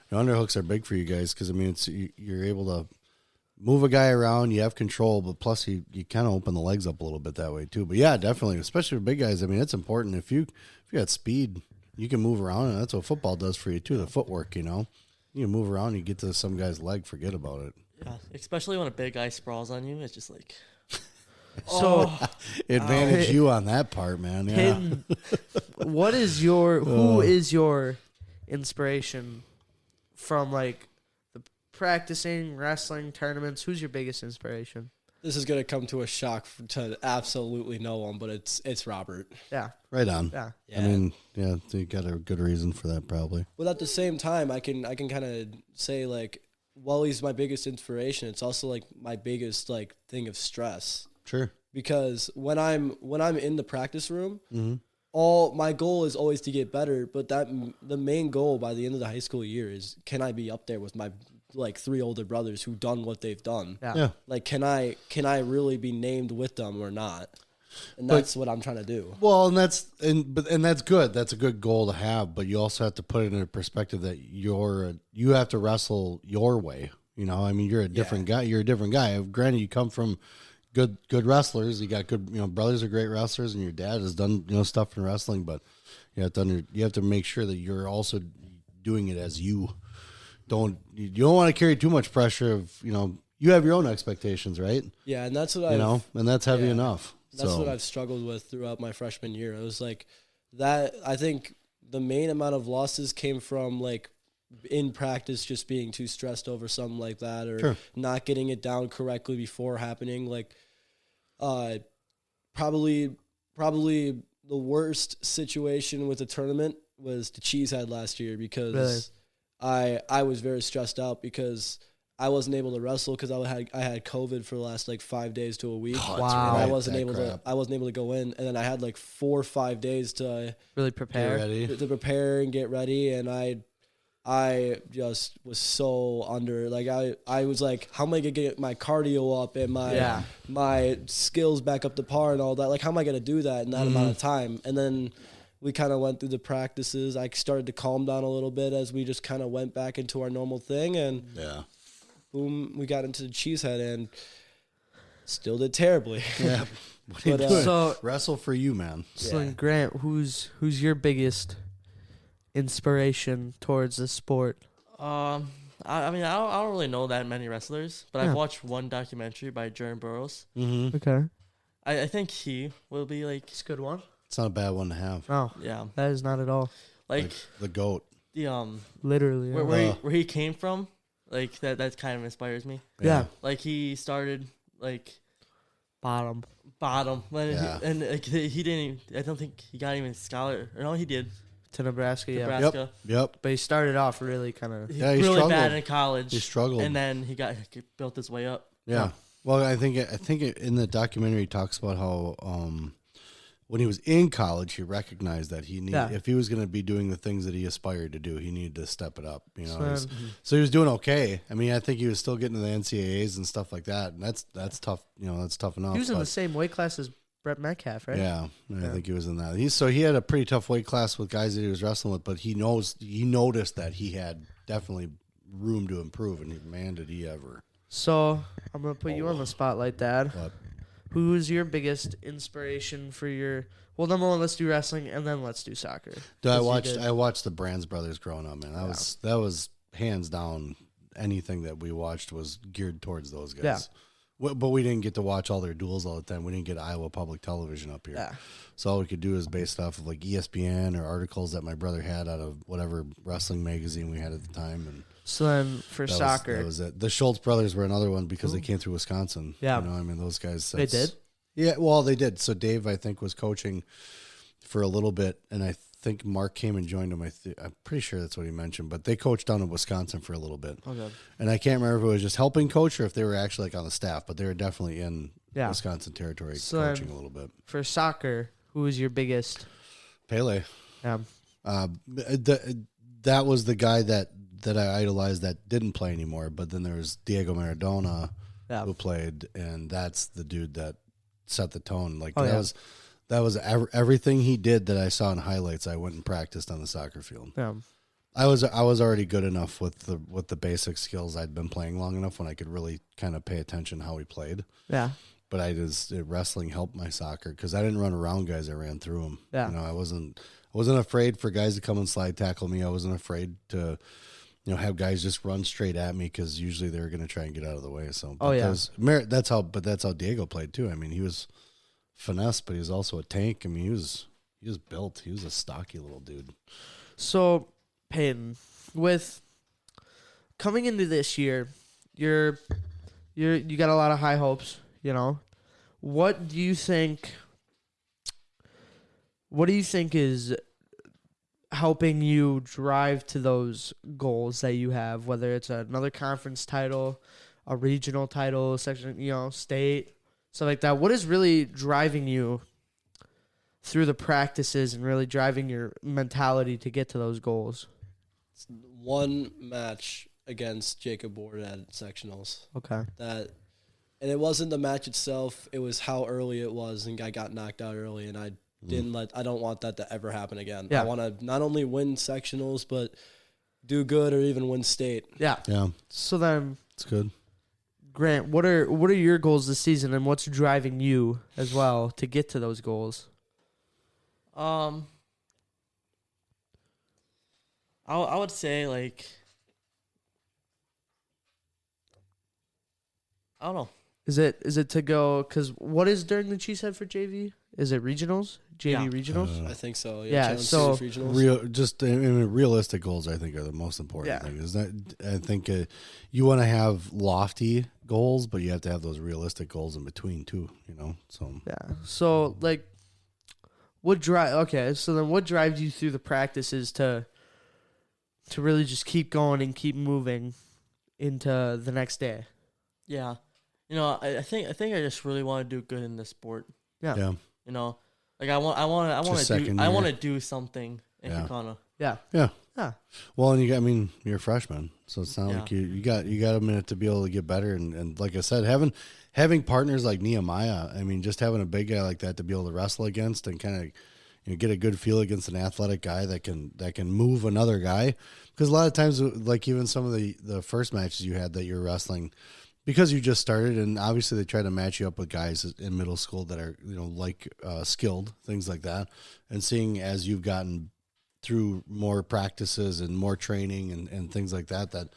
You know, underhooks are big for you guys because, I mean, you're able to move a guy around, you have control, but plus you kind of open the legs up a little bit that way too. But, yeah, definitely, especially for big guys, I mean, it's important. If you got speed, you can move around, and that's what football does for you too, the footwork, you know. You can move around, you get to some guy's leg, forget about it. Yeah, especially when a big guy sprawls on you, it's just like... So advantage you on that part, man. Yeah. Peyton, who is your inspiration from like the practicing, wrestling, tournaments? Who's your biggest inspiration? This is gonna come to a shock to absolutely no one, but it's Robert. Yeah. Right on. Yeah. I mean, yeah, you got a good reason for that probably. But at the same time, I can kind of say like, while he's my biggest inspiration, it's also like my biggest like thing of stress. Sure. Because when I'm in the practice room, all my goal is always to get better. But the main goal by the end of the high school year is, can I be up there with my like 3 older brothers who done what they've done? Yeah. Like, can I really be named with them or not? And that's what I'm trying to do. Well, and that's good. That's a good goal to have, but you also have to put it in a perspective that you have to wrestle your way. You know, I mean, you're a different guy. You're a different guy. Granted, you come from good wrestlers. You got good, you know, brothers are great wrestlers, and your dad has done, you know, stuff in wrestling. But you have to make sure that you're also doing it as you. You don't want to carry too much pressure of, you know, you have your own expectations, right? Yeah, and that's what and that's heavy enough. That's what I've struggled with throughout my freshman year. It was like that. I think the main amount of losses came from like in practice just being too stressed over something like that, or not getting it down correctly before happening. Like, probably the worst situation with the tournament was the Cheesehead last year because I was very stressed out because I wasn't able to wrestle because I had COVID for the last like 5 days to a week. Oh, wow. And I wasn't able to go in, and then I had like 4 or 5 days to really prepare, get ready. And get ready, and I just was so under. Like I was like, how am I gonna get my cardio up and my skills back up to par and all that? Like, how am I gonna do that in that amount of time? And then we kind of went through the practices. I started to calm down a little bit as we just kind of went back into our normal thing, and boom, we got into the Cheesehead and still did terribly. Yeah. So wrestle for you, man. So then, Grant, who's your biggest inspiration towards the sport? I mean, I don't really know that many wrestlers, but I've watched one documentary by Jordan Burroughs. Mm-hmm. Okay. I think he will be like... It's a good one. It's not a bad one to have. No. Yeah. That is not at all. Like the GOAT. The literally. Where he came from, like that kind of inspires me. Yeah. Like he started like bottom. And like he didn't. I don't think he got even scholar. Or no, he did. To Nebraska. Yep. But he started off really kind of he really struggled. bad in college. He struggled, and then he built his way up. Yeah. Well, I think in the documentary he talks about how when he was in college, he recognized that he needed, Yeah. if he was going to be doing the things that he aspired to do, he needed to step it up. You know, So, so he was doing okay. I mean, I think he was still getting to the NCAAs and stuff like that, and that's tough. You know, that's tough enough. he was in but- the same weight class as Brett Metcalf, right? Yeah, I think he was in that. He had a pretty tough weight class with guys that he was wrestling with, but he noticed that he had definitely room to improve, and man, did he ever. So I'm gonna put you on the spotlight, Dad. But Who's your biggest inspiration for your? Well, number one, let's do wrestling, and then let's do soccer. dude, 'Cause you did- I watched the Brands brothers growing up, man. That was hands down. Anything that we watched was geared towards those guys. Yeah. But we didn't get to watch all their duels all the time. We didn't get Iowa Public Television up here. Yeah. So all we could do is based off of like ESPN or articles that my brother had out of whatever wrestling magazine we had at the time. And So then for soccer, that was it. The Schultz brothers were another one because they came through Wisconsin. Yeah. You know, I mean, those guys. they did. Yeah, well, they did. So Dave, I think, was coaching for a little bit, and I think Mark came and joined him. I'm pretty sure that's what he mentioned, but they coached down in Wisconsin for a little bit. Okay. And I can't remember if it was just helping coach or if they were actually like on the staff, but they were definitely in Yeah. Wisconsin territory So coaching a little bit. For soccer, who is your biggest? Pele. Um, That was the guy that I idolized that didn't play anymore, but then there was Diego Maradona yeah. who played, and that's the dude that set the tone. Like Oh, that was everything he did that I saw in highlights. I went and practiced on the soccer field. Yeah. I was already good enough with the basic skills. I'd been playing long enough when I could really kind of pay attention to how he played. Yeah. But wrestling helped my soccer because I didn't run around guys. I ran through them. Yeah. You know, I wasn't afraid for guys to come and slide tackle me. I wasn't afraid to, you know, have guys just run straight at me because usually they were going to try and get out of the way. So, that's how Diego played too. I mean, he was finesse, but he was also a tank. I mean, he was built. He was a stocky little dude. So Peyton, with coming into this year, you got a lot of high hopes. You know, what do you think is helping you drive to those goals that you have, whether it's another conference title, a regional title, section, state, stuff like that? What is really driving you through the practices and really driving your mentality to get to those goals? One match against Jacob Ward at sectionals. Okay. And it wasn't the match itself, it was how early it was, and I got knocked out early, and I don't want that to ever happen again. Yeah. I want to not only win sectionals, but do good or even win state. Yeah. Yeah, So then, it's good. Grant, what are your goals this season, and what's driving you as well to get to those goals? I would say like I don't know. Is it to go? Because what is during the Cheesehead for JV? Is it regionals? JV Yeah. regionals? I think so. Yeah, Challenge so Series regionals. Realistic goals, I think, are the most important Yeah. thing. Is that I think you want to have lofty goals, but you have to have those realistic goals in between too. You know, so Yeah. So like, what drive? Okay. So then, what drives you through the practices to really just keep going and keep moving into the next day? Yeah. I think I just really want to do good in this sport. yeah. Like I want to do something in Yeah. Kaukauna. Yeah. Yeah. Yeah. Well, and you're a freshman, so it's not Yeah. like you got a minute to be able to get better. And like I said, having partners like Nehemiah, I mean, just having a big guy like that to be able to wrestle against and kind of get a good feel against an athletic guy that can move another guy. Because a lot of times, like even some of the first matches you had that you're wrestling, because you just started, and obviously they try to match you up with guys in middle school that are skilled, things like that, and seeing as you've gotten through more practices and more training and things like that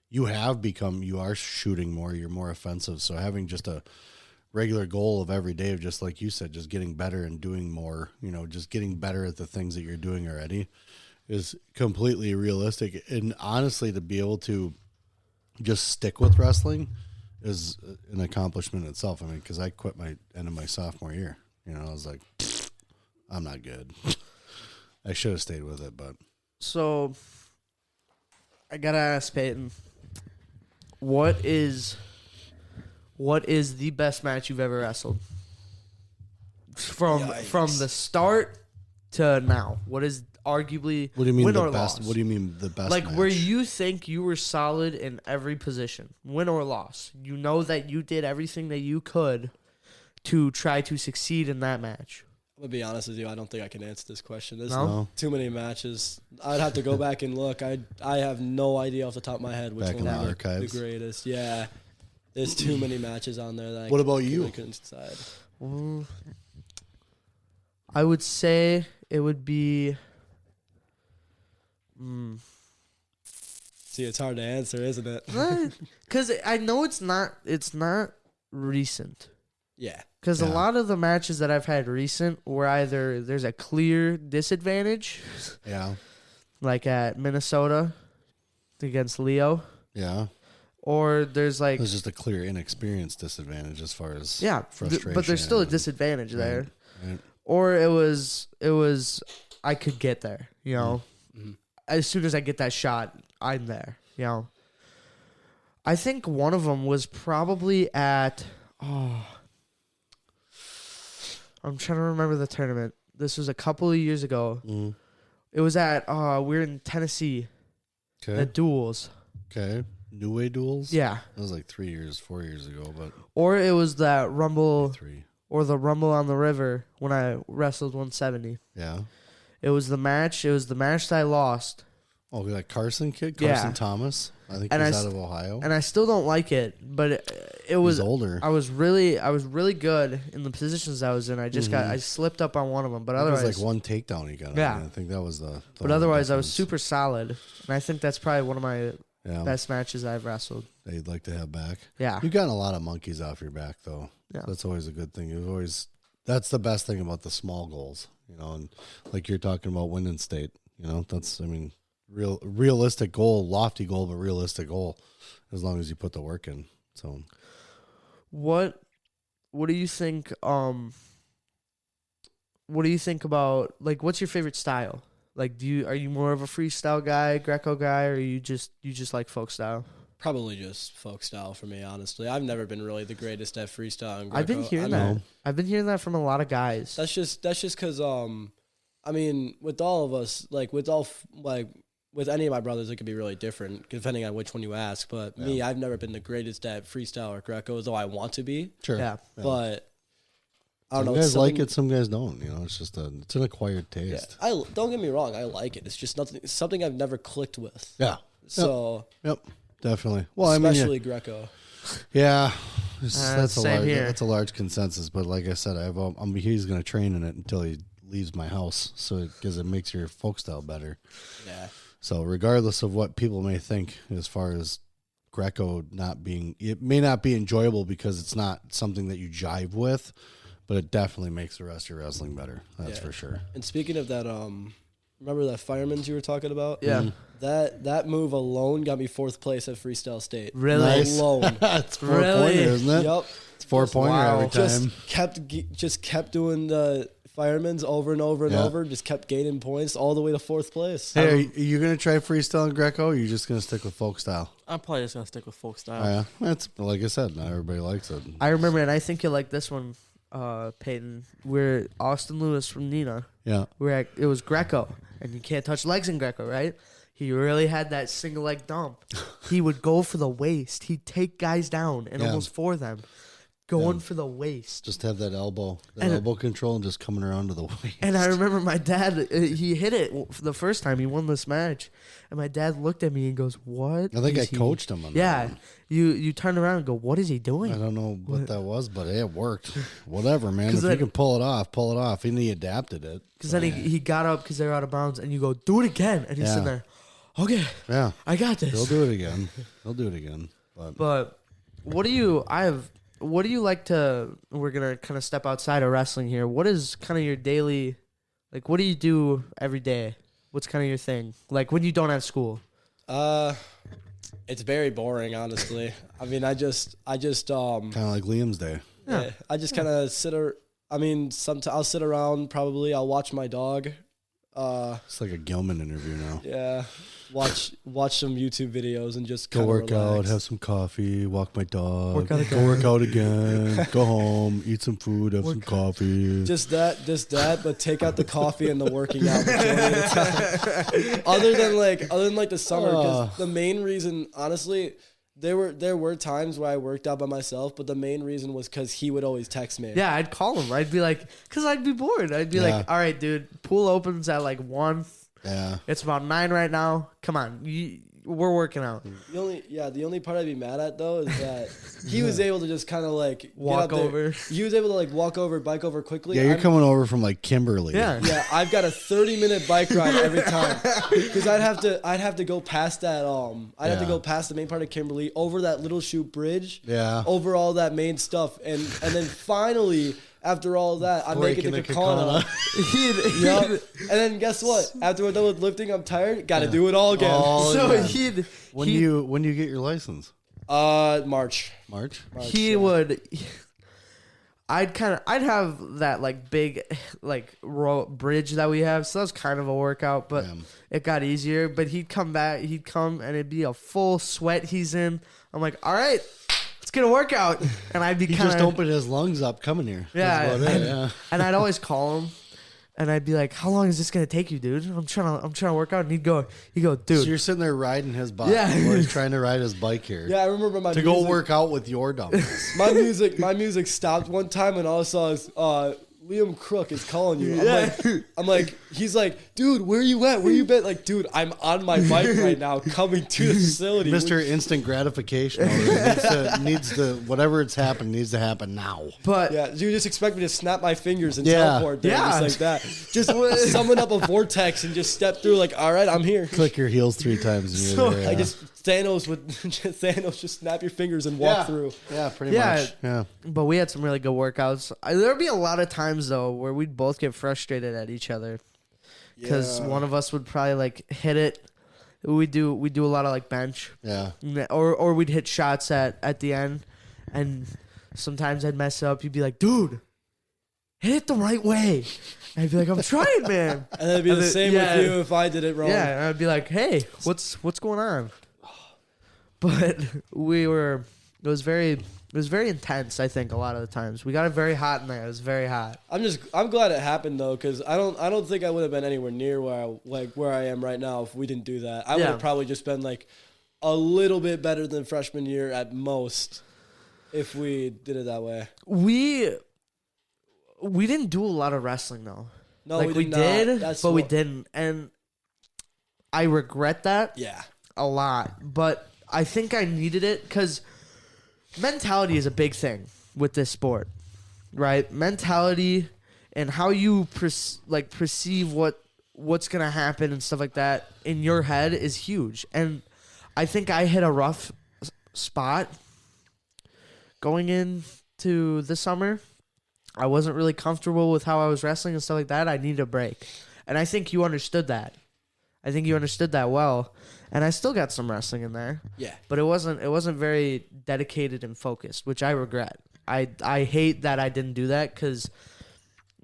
you are shooting more, you're more offensive. So having just a regular goal of every day of, just like you said, just getting better and doing more, just getting better at the things that you're doing already is completely realistic. And honestly, to be able to just stick with wrestling is an accomplishment in itself. I mean, because I quit my end of my sophomore year. I was like, I'm not good. I should have stayed with it, but So, I gotta ask Peyton, what is the best match you've ever wrestled? from the start to now? What is arguably What do you mean win the or best? loss? What do you mean the best? Like match? where you think you were solid in every position, win or loss. You know that you did everything that you could to try to succeed in that match. I'm gonna be honest with you. I don't think I can answer this question. There's No? too many matches. I'd have to go back and look. I have no idea off the top of my head which Back in one the was archives. the greatest. Yeah, there's too many matches on there. That What about you? I couldn't decide. I would say it would be. See, it's hard to answer, isn't it? Because I know it's not recent. Yeah. Because a Yeah. lot of the matches that I've had recent were either there's a clear disadvantage, Yeah. like at Minnesota against Leo, Yeah. or there's like There's just a clear inexperience disadvantage as far as frustration, but there's still a and- disadvantage there. Right. Or it was I could get there, you know. Mhm. As soon as I get that shot, I'm there, you know. I think one of them was probably at I'm trying to remember the tournament. This was a couple of years ago. Mhm. It was at we're in Tennessee Okay. at Duels. Okay. New Way duels. Yeah. That was like 4 years ago, but Or it was that Rumble 3. or the Rumble on the River when I wrestled 170. Yeah. It was the match that I lost. Oh, that Carson kid, Yeah. Carson Thomas. I think And he's I out s- of Ohio. And I still don't like it, but it was He's older. I was really good in the positions I was in. I just I slipped up on one of them, but It was otherwise like one takedown he got. Yeah. I think that was the but only otherwise I was difference. super solid. And I think that's probably one of my Yeah. best matches I've wrestled. That you'd like to have back. Yeah. You've gotten a lot of monkeys off your back, though. Yeah. That's always a good thing. That's the best thing about the small goals, and like you're talking about winning state, that's, realistic goal, lofty goal, but realistic goal as long as you put the work in. So What do you think about, like, what's your favorite style? Like, are you more of a freestyle guy, Greco guy, or you just like folk style? Probably just folk style for me, honestly. I've never been really the greatest at freestyle and Greco. I've been hearing I that. mean, I've been hearing that from a lot of guys. That's just because with all of us, with any of my brothers, it could be really different depending on which one you ask. But me, I've never been the greatest at freestyle or Greco, though I want to be. sure, Yeah. But I don't some know. guys like something- it, some guys don't. It's just it's an acquired Yeah, taste. don't get me wrong. I like it. It's just something I've never clicked with. Yeah. So Yep. Definitely. Well, especially Greco. yeah, Same here. that's a large consensus. But like I said, he's going to train in it until he leaves my house, because it makes your folk style better. Yeah. So regardless of what people may think, as far as Greco it may not be enjoyable because it's not something that you jive with, but it definitely makes the rest of your wrestling better. That's Yeah. for sure. And speaking of that, remember that fireman's you were talking about? Yeah. That move alone got me 4th place at Freestyle State. Really? Nice. Alone. It's 4 Really? pointer, isn't it? Yep. It's 4 pointer Wow. every time. Just kept doing the fireman's over and over and Yeah. over. Just kept gaining points all the way to 4th place. Hey, are you going to try freestyle and Greco, or are you just going to stick with folk style? I'm probably just gonna stick with folk style. Oh, yeah, that's like I said. Not everybody likes it. I remember, and I think you'll like this one, Peyton. We're Austin Lewis from Nina. Yeah, It was Greco, and you can't touch legs in Greco, right? He really had that single leg dump. He would go for the waist. He'd take guys down and Yeah. almost for them, going for the waist. just have that elbow And- elbow control, and just coming around to the waist. And I remember my dad, he hit it for the first time. He won this match. And my dad looked at me and goes, "What?" I think I is he-" coached him on Yeah. that. You turn around and go, "What is he I doing?" don't know what that was, but it worked. Whatever, man. 'Cause If you then- can pull it off, pull it off. And he adapted it. Because then he got up because they were out of bounds. And you go, "Do it again." And he's Yeah. sitting there, "Okay, Yeah, I got this." he'll do it again. He'll do it again. But what do you like to, we're going to kind of step outside of wrestling here. What is kind of your daily, like, what do you do every day? What's kind of your thing? Like when you don't have school? It's very boring, honestly. I mean, I just Kind of like Liam's day. I just kind of sometimes I'll sit around. Probably I'll watch my dog. It's like a Gilman interview now. Yeah. Watch some YouTube videos and just Go work out, have some coffee, walk my dog, go work out again, go home, eat some food, have some coffee. Just that, but take out the coffee and the working out majority of the time. other than the summer, because the main reason, honestly, there were times where I worked out by myself, but the main reason was because he would always text me. Yeah, I'd call him. I'd be like, because I'd be bored. I'd be like, all right, dude, pool opens at like 1. Yeah. It's about 9 right now. Come on. We're working out. The only part I'd be mad at, though, is that he was able to just kind of like walk over. He was able to like walk over, bike over quickly. Yeah, you're coming over from like Kimberly. Yeah. Yeah, I've got a 30-minute bike ride every time because I'd have to go past that. I'd have to go past the main part of Kimberly, over that Little Chute Bridge. Yeah. Over all that main stuff, and then finally, after all that, I make it to Kaukauna. Yep. And then guess what? After we're done with lifting, I'm tired. Got to do it all again. When do you get your license? March. He would. I'd have that like big like bridge that we have, so that was kind of a workout, but it got easier. But he'd come and it'd be a full sweat he's in. I'm like, all right, let's get a workout, and I'd be he just opened his lungs up coming here. Yeah, and I'd always call him. And I'd be like, "How long is this gonna take you, dude? I'm trying to work out." And he'd go, "Dude." So you're sitting there riding his bike, or he's trying to ride his bike here. Yeah, I remember my go work out with your dumbbells. My music stopped one time, and all I saw is Liam Crook is calling you. I'm like, he's like, dude, where you at? Where you been? Like, dude, I'm on my bike right now, coming to the facility. Mr. Instant Gratification needs to whatever it's happened needs to happen now. But yeah, you just expect me to snap my fingers and teleport there, just like that. Just summon up a vortex and just step through. Like, all right, I'm here. Click your heels 3 times. And you're there, I just Thanos just snap your fingers and walk through. Yeah, pretty much. Yeah. But we had some really good workouts. There'd be a lot of times though where we'd both get frustrated at each other because one of us would probably like hit it. We do a lot of like bench. Yeah. Or we'd hit shots at the end, and sometimes I'd mess up. You'd be like, dude, hit it the right way. And I'd be like, I'm trying, man. And it'd be the same with you if I did it wrong. Yeah, and I'd be like, hey, what's going on? But it was very intense, I think, a lot of the times. We got it very hot in there. It was very hot. I'm glad it happened though, because I don't think I would have been anywhere near where I am right now if we didn't do that. I would have probably just been like a little bit better than freshman year at most if we did it that way. We didn't do a lot of wrestling though. No, like we did, but we didn't, and I regret that. Yeah, a lot, but I think I needed it because mentality is a big thing with this sport, right? Mentality and how you perceive what's gonna happen and stuff like that in your head is huge. And I think I hit a rough spot going into the summer. I wasn't really comfortable with how I was wrestling and stuff like that. I needed a break, and I think you understood that. I think you understood that well. And I still got some wrestling in there. Yeah. But it wasn't very dedicated and focused, which I regret. I hate that I didn't do that because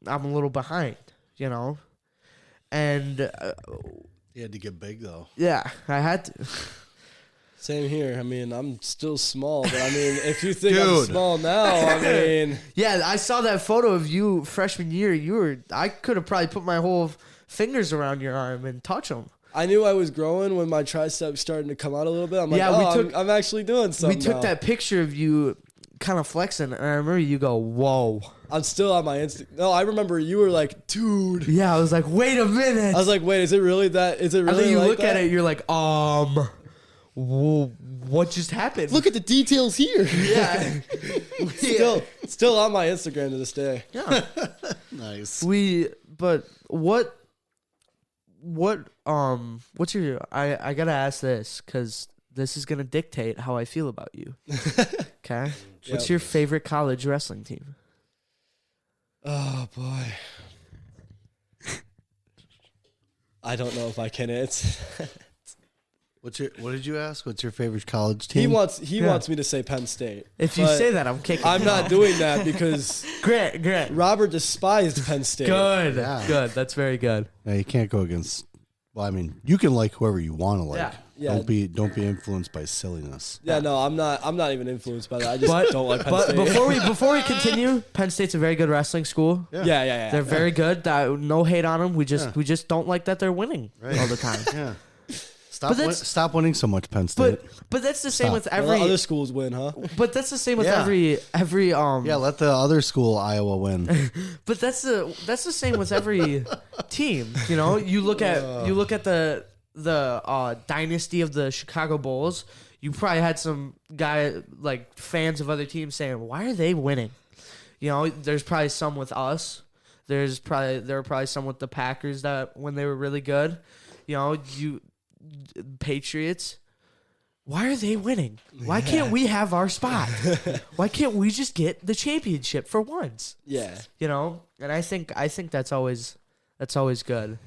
I'm a little behind, you know? And you had to get big, though. Yeah, I had to. Same here. I mean, I'm still small, but I mean, if you think I'm small now, I mean. Yeah, I saw that photo of you freshman year. I could have probably put my whole fingers around your arm and touch them. I knew I was growing when my triceps starting to come out a little bit. I'm like, I'm actually doing something. We took that picture of you kind of flexing, and I remember you go, whoa. I'm still on my Insta. No, I remember you were like, dude. Yeah, I was like, wait a minute. I was like, wait, is it really that? Is it really? And then you like look that? at it, you're like, whoa, what just happened? Look at the details here. Yeah. Still on my Instagram to this day. Yeah. Nice. What's your, I gotta ask this because this is gonna dictate how I feel about you. Okay? What's your favorite college wrestling team? Oh boy. I don't know if I can answer. What did you ask? What's your favorite college team? He wants me to say Penn State. If you but say that, I'm kicking. I'm not doing that because Grant. Robert despised Penn State. Good. Yeah. Good. That's very good. Yeah, you can't go against. Well, I mean, you can like whoever you want to like. Yeah. Don't be influenced by silliness. Yeah, no, I'm not even influenced by that. I just don't like Penn But State. before we continue, Penn State's a very good wrestling school. Yeah. They're very good. No hate on them. We just don't like that they're winning all the time. Yeah. Stop winning so much, Penn State. But that's the same with Well, every. other schools win, huh? But that's the same with Yeah. every Yeah, let the other school, Iowa, win. But that's the same with every team. You know, you look at the dynasty of the Chicago Bulls. You probably had some guy like fans of other teams saying, "Why are they winning?" You know, there's probably some with us. There were probably some with the Packers that when they were really good. You know, Patriots. Why are they winning? Why can't we have our spot? Why can't we just get the championship for once? Yeah. You know, and I think that's always good.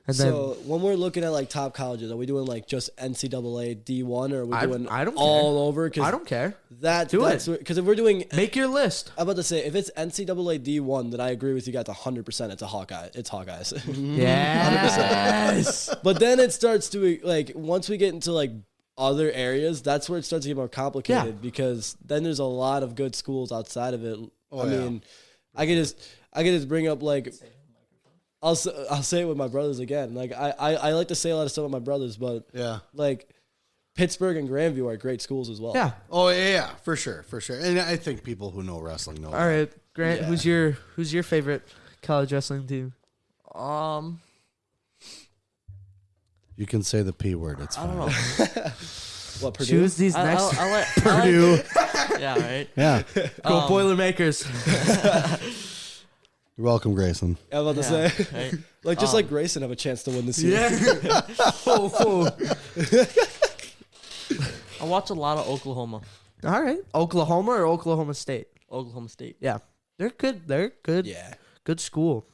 And So when we're looking at like top colleges, are we doing like just NCAA D1 or are we doing I don't all care. over? I don't care. That's Do it. Because if we're doing, Make your list. I'm about to say, if it's NCAA D1, then I agree with you guys 100%. It's Hawkeyes. Yes. But then it starts to like once we get into like other areas, that's where it starts to get more complicated because then there's a lot of good schools outside of it. I mean, I could just bring up like I'll say it with my brothers again. Like I like to say a lot of stuff with my brothers, but like Pittsburgh and Grandview are great schools as well. Yeah. Oh yeah, for sure. And I think people who know wrestling know. All right, Grant. Yeah. Who's your favorite college wrestling team? You can say the P word. It's I fine. don't know. What, Purdue? Choose these next. Purdue. Yeah, right. Yeah. Go Boilermakers. You're welcome, Grayson. I'm about to say, Right. like just like Grayson have a chance to win this year. Yeah. I watch a lot of Oklahoma. All right. Oklahoma or Oklahoma State? Oklahoma State. Yeah. They're good. They're good. Yeah. Good school.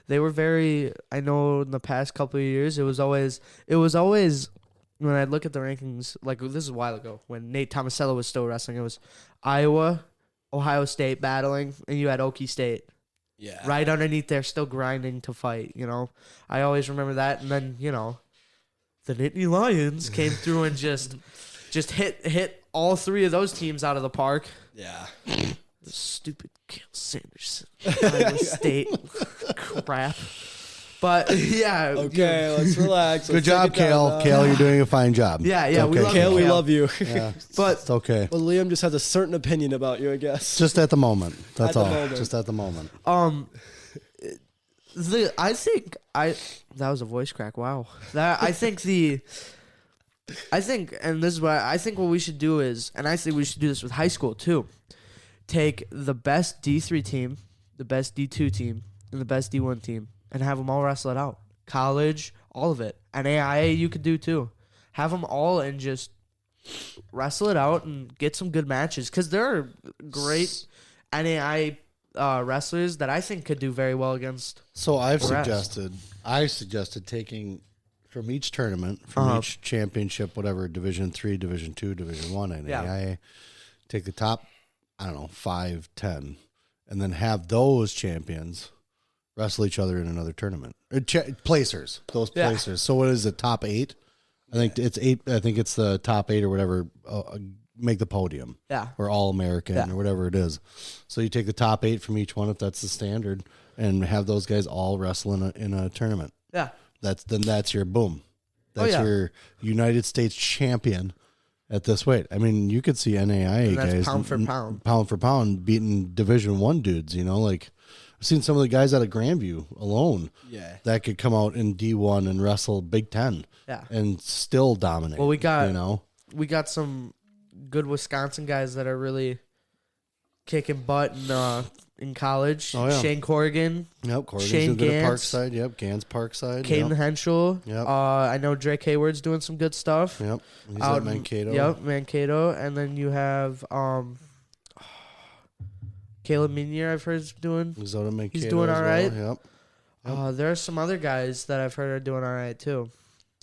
They were very. I know in the past couple of years, it was always when I look at the rankings. Like this is a while ago when Nate Tomasello was still wrestling. It was Iowa, Ohio State battling, and you had Okie State. Yeah. Right underneath there, still grinding to fight. You know, I always remember that. And then the Nittany Lions came through and just hit all three of those teams out of the park. Yeah. The stupid Cale Sanderson, Iowa State crap. But yeah. Okay, let's relax. Good job, Kale. Kale, you're doing a fine job. Yeah, It's we okay. love Kale, we Kale. love you. Yeah, But it's okay. But Liam just has a certain opinion about you, I guess. Just at the moment. That's At the all. moment. Just at the moment. that was a voice crack. Wow. And this is what I think what we should do is, and I think we should do this with high school too. Take the best D3 team, the best D2 team, and the best D1 team, and have them all wrestle it out. College, all of it. And AIA you could do too. Have them all and just wrestle it out and get some good matches. Because there are great NAI wrestlers that I think could do very well against. So I rest. suggested taking from each tournament, from each championship, whatever, Division 3, Division 2, Division 1, and AIA, take the top, 5, 10, and then have those champions wrestle each other in another tournament. Placers, those placers. So what is it, top 8? I think it's 8. I think it's the top 8 or whatever. Make the podium. Yeah. Or All-American or whatever it is. So you take the top 8 from each one, if that's the standard, and have those guys all wrestle in a tournament. Yeah. That's your boom. That's yeah. your United States champion at this weight. I mean, you could see NAIA guys pound for pound beating Division 1 dudes, like I've seen some of the guys out of Grandview alone that could come out in D1 and wrestle Big Ten and still dominate. Well, we got some good Wisconsin guys that are really kicking butt in college. Oh, yeah. Shane Corrigan. Yep, Corrigan's Shane doing good at Gantz. Parkside. Yep, Gans Parkside. Caden Henschel. Yep. I know Drake Hayward's doing some good stuff. Yep, he's Out at in- Mankato. Yep, Mankato. And then you have Caleb Minier, I've heard is doing. He's out of Mankato. He's doing as all well. right. Yep. There are some other guys that I've heard are doing all right too.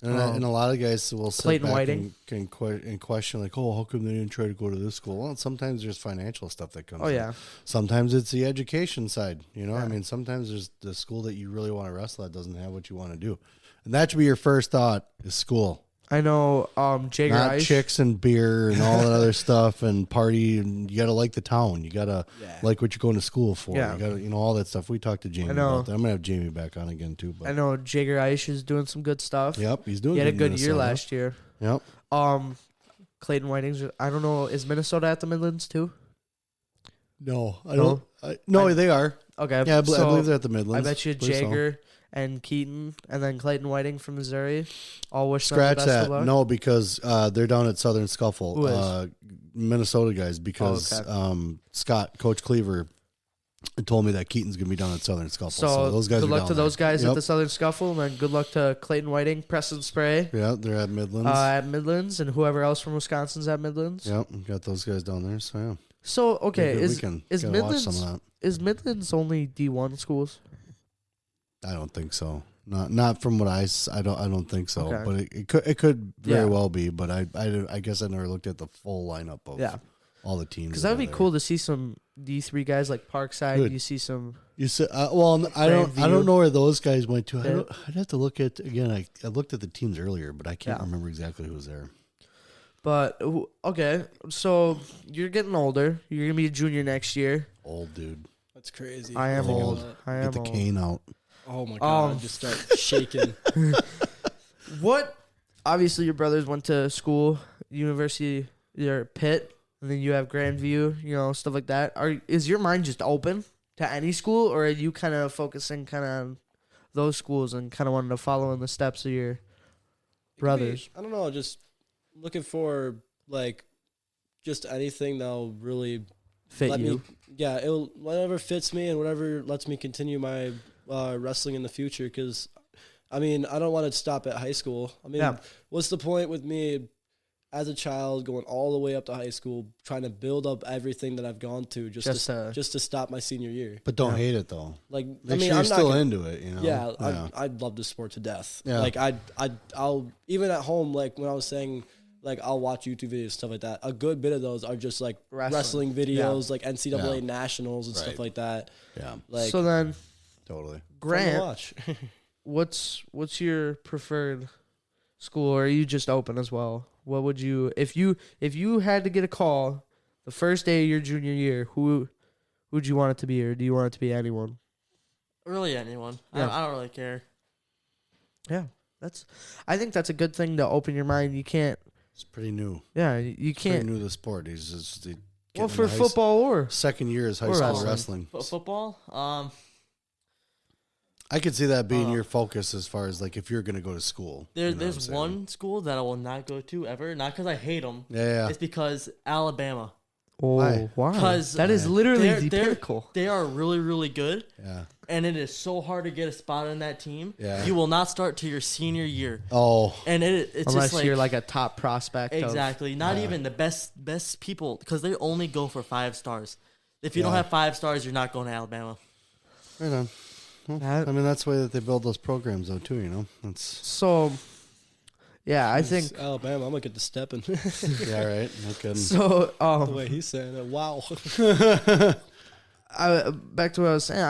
And a lot of guys will sit Clayton back Whiting. and question, like, oh, how come they didn't try to go to this school? Well, sometimes there's financial stuff that comes Oh, in. yeah. Sometimes it's the education side, you know? Yeah. I mean, sometimes there's the school that you really want to wrestle that doesn't have what you want to do. And that should be your first thought is school. I know Jager Not Ice. chicks and beer and all that other stuff and party. And you got to like the town. You got to like what you're going to school for. Yeah. You got to, all that stuff. We talked to Jamie about that. I'm going to have Jamie back on again, too. But I know Jager Ice is doing some good stuff. Yep, he's doing He had a in good year Minnesota. last year. Yep. Clayton Whiting's, I don't know, is Minnesota at the Midlands too? No, I don't. No, they are. Okay. Yeah, I so believe they're at the Midlands. I bet you Believe so. Jager and Keaton and then Clayton Whiting from Missouri all wish Scratch them the best that. of luck. No, because they're down at Southern Scuffle. Who is? Minnesota guys, because Scott, Coach Cleaver, told me that Keaton's going to be down at Southern Scuffle. So those guys good are luck down to there. those guys Yep. at the Southern Scuffle, and then good luck to Clayton Whiting, Preston Spray Yeah, they're at Midlands. at Midlands, and whoever else from Wisconsin's at Midlands. Yep, got those guys down there. So, yeah. So, okay, Good is weekend. is Gotta watch some Midlands of that. is Midlands only D1 schools? I don't think so. Not from what I don't think so. Okay. But it could very Yeah. well be. But I guess I never looked at the full lineup of Yeah. all the teams. Because that would be are there. cool to see some D3 guys like Parkside. Good. You see some. You said, well, I don't Grandview. know where those guys went to. Yeah. I'd have to look at again. I looked at the teams earlier, but I can't Yeah. remember exactly who was there. But, okay, so you're getting older. You're going to be a junior next year. Old dude, That's crazy. I am think I'm- old. I am get the old. cane out. Oh my god! Just start shaking. What? Obviously, your brothers went to school, university, your Pitt, and then you have Grandview, stuff like that. Is your mind just open to any school, or are you kind of focusing kind of on those schools and kind of wanting to follow in the steps of your brothers? I don't know. Just looking for like just anything that'll really Fit let you? me. Yeah, it'll whatever fits me and whatever lets me continue my wrestling in the future. Because I mean, I don't want to stop at high school. I mean, Yeah. what's the point with me as a child going all the way up to high school, trying to build up everything that I've gone to just to stop my senior year? But don't Yeah. hate it though. Like, Make I mean, sure you're I'm still not gonna, into it. Yeah, I'd love the sport to death. Yeah. Like I'll even at home, like when I was saying, like I'll watch YouTube videos, stuff like that. A good bit of those are just like wrestling videos, like NCAA Yeah. nationals and Right. stuff like that. Yeah, Like So then, totally. fun to Grant, watch. what's your preferred school, or are you just open as well? What would you if you had to get a call the first day of your junior year, who would you want it to be, or do you want it to be anyone? Really, anyone. Yeah. I don't really care. Yeah, I think that's a good thing to open your mind. You can't. It's pretty new. Yeah, you Pretty can't. new to the sport. He's just Well, for football or second year is high or school wrestling. wrestling. Football. I could see that being your focus as far as like if you're going to go to school. There's you know what I'm saying? one school that I will not go to ever. Not because I hate them. Yeah. It's because Alabama. Oh, Why? why? 'Cause That is literally the they're- pinnacle. They are really, really good, Yeah. and it is so hard to get a spot on that team. Yeah. You will not start to your senior year, Oh, and it's Unless just like you're like a top prospect. exactly not even the best people, because they only go for 5 stars. If you don't Yeah. have 5 stars, you're not going to Alabama. right on. Well, That- I mean, that's the way that they build those programs, though, too. That's So, yeah, I think Alabama. I'm gonna get the stepping. yeah, right. No kidding. so. The way he's saying it. Wow. Back to what I was saying.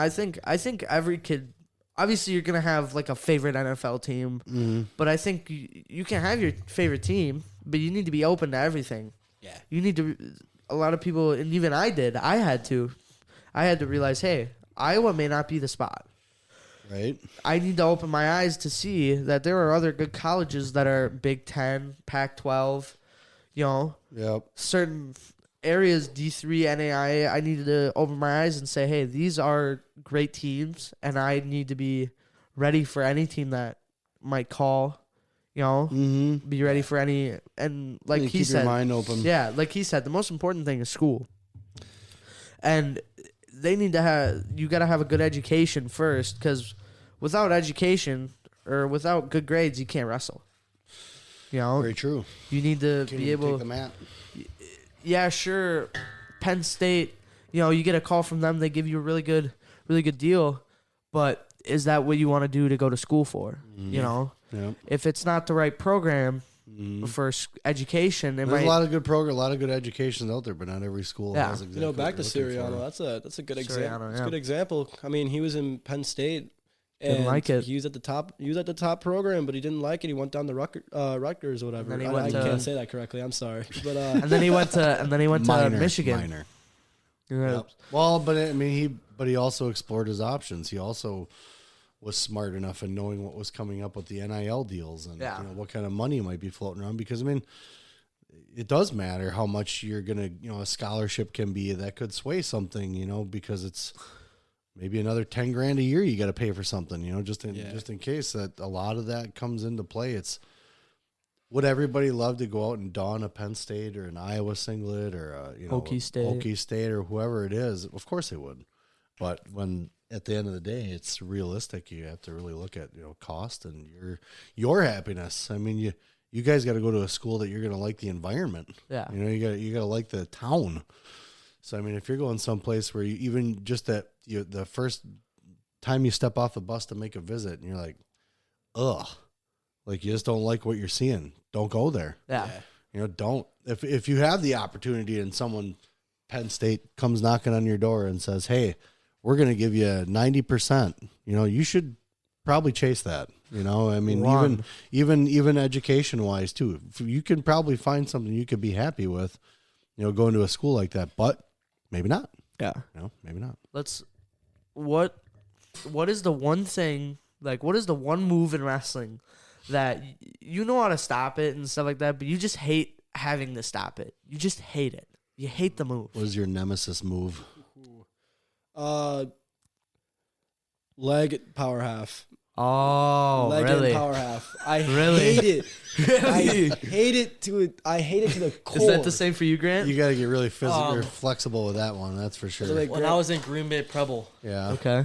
I think every kid. Obviously, you're gonna have like a favorite NFL team, Mm-hmm. but I think you can have your favorite team, but you need to be open to everything. Yeah. You need to. A lot of people, and even I did. I had to realize, hey, Iowa may not be the spot. Right. I need to open my eyes to see that there are other good colleges that are Big 10, Pac-12, Yep. certain areas, D3, NAIA. I needed to open my eyes and say, hey, these are great teams, and I need to be ready for any team that might call, Mm-hmm. be ready for any, and like he keep said, your mind open. yeah, like he said, the most important thing is school. And they need to have, you got to have a good education first, because without education or without good grades, you can't wrestle. Very true. You need to Can't be even able, take the mat. yeah, sure. Penn State, you get a call from them, they give you a really good deal, but is that what you want to do to go to school for? Yeah. if it's not the right program for education, it There's might. a lot of good program, a lot of good education out there, but not every school Yeah. has exactly. You know, back what to you're looking Siriano, for. that's a good example. Siriano, It's a yeah. good example. I mean, he was in Penn State. Didn't And like it. He was at the top. He was at the top program, but he didn't like it. He went down to Rutgers or whatever. then he I went to- can't say that correctly. I'm sorry, but and then he went to Michigan. Minor. Yeah. Yep. Well, but I mean, he also explored his options. He also was smart enough in knowing what was coming up with the NIL deals and Yeah. what kind of money might be floating around. Because I mean, it does matter how much you're gonna, a scholarship can be. That could sway something, because it's maybe another $10,000 a year you got to pay for something, just in case that a lot of that comes into play. It's would everybody love to go out and don a Penn State or an Iowa singlet or Okie State or whoever it is? Of course they would, but when at the end of the day it's realistic, you have to really look at cost and your happiness. I mean, you guys got to go to a school that you're going to like the environment. Yeah. You got to like the town. So, I mean, if you're going someplace where you even just the first time you step off the bus to make a visit and you're like, ugh, like you just don't like what you're seeing, don't go there. Yeah. Don't. If you have the opportunity and Penn State comes knocking on your door and says, hey, we're going to give you 90%, you should probably chase that. I mean, even education wise too, you can probably find something you could be happy with, going to a school like that, but maybe not. Yeah. Maybe not. What is the one thing, like, what is the one move in wrestling that you know how to stop it and stuff like that, but you just hate having to stop it? You just hate it. You hate the move. What is your nemesis move? Leg power half. Oh, Leg really? and power half. I Really? hate it. I hate it to the core. Is that the same for you, Grant? You got to get really physical or flexible with that one. That's for sure. Like, When I was in Green Bay Preble, Yeah. Okay.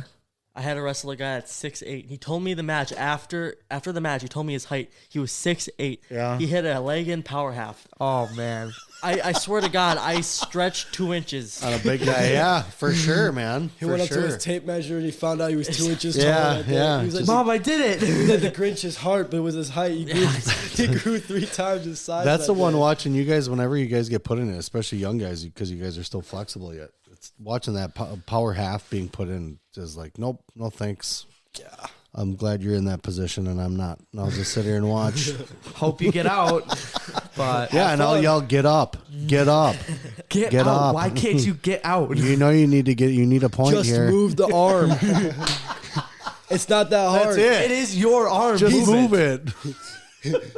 I had to wrestle a guy at 6'8". He told me the match after the match. He told me his height. He was 6'8". Yeah. He hit a leg in power half. Oh, man. I swear to God, I stretched 2 inches. On a big guy. Yeah, for sure, man. He for went up sure. to his tape measure and he found out he was 2 inches Yeah, taller. that day. yeah. He was like, Mom, I did he it. had the Grinch's heart, but it was his height. He grew 3 times his size. That's that the one day. watching you guys whenever you guys get put in it, especially young guys, because you guys are still flexible yet. It's watching that power half being put in is like, nope, no thanks. Yeah. I'm glad you're in that position and I'm not. And I'll just sit here and watch. Hope you get out. But Yeah, and I'll yell, get up, get up. get Get out. up. Why can't you get out? You need a point Just here. move the arm. It's not that hard. That's it. It is your arm. Just move it.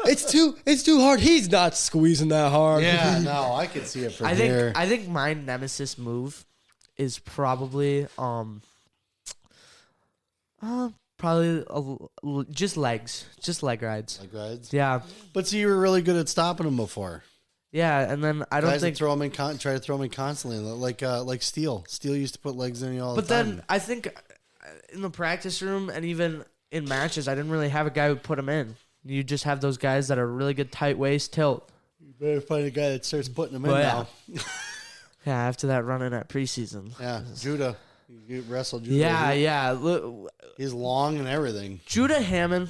It's too hard. He's not squeezing that hard. Yeah, no, I can see it from here. I think my nemesis move is probably just legs, just leg rides. Like rides. Yeah, But see, you were really good at stopping them before. yeah, and then I don't Guys think. that throw them in, try to throw them in constantly, like Steel. Steel used to put legs in you all But the time. then I think in the practice room and even in matches, I didn't really have a guy who put them in. You just have those guys that are really good tight waist tilt. You better find a guy that starts putting them in Well, now. Yeah, after that running at preseason. Yeah, Judah. You wrestled Judah. Yeah, yeah. Look, He's long and everything. Judah Hammond,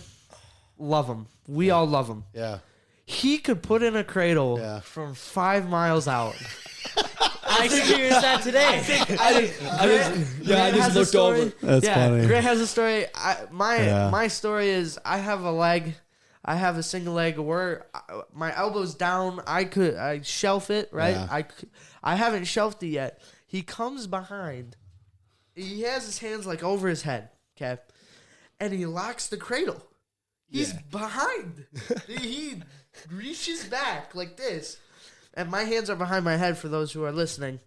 love him. We all love him. Yeah. He could put in a cradle Yeah. from 5 miles out. I experienced that today. I just looked over. That's funny. Grant has a story. Yeah. My story is I have a leg. I have a single leg where my elbow's down. I shelf it, right? Yeah. I haven't shelved it yet. He comes behind. He has his hands like over his head, okay? And he locks the cradle. He's behind. He reaches back like this. And my hands are behind my head for those who are listening.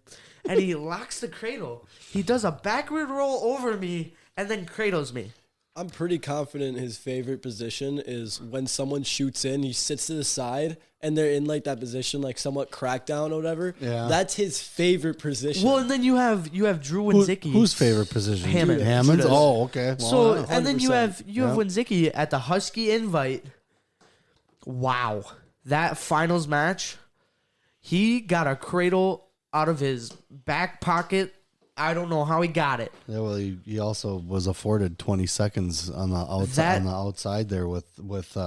And he locks the cradle. He does a backward roll over me and then cradles me. I'm pretty confident his favorite position is when someone shoots in, he sits to the side, and they're in like that position, like somewhat crackdown or whatever. Yeah. That's his favorite position. Well, and then you have Drew Wenzicki. Whose favorite position? Hammond. Hammond's? Judah's. Oh, okay. Well, So yeah. and then you 100%. have Wenzicki at the Husky Invite. Wow, that finals match, he got a cradle out of his back pocket I don't know how he got it. Yeah, well, he also was afforded 20 seconds on the outside there with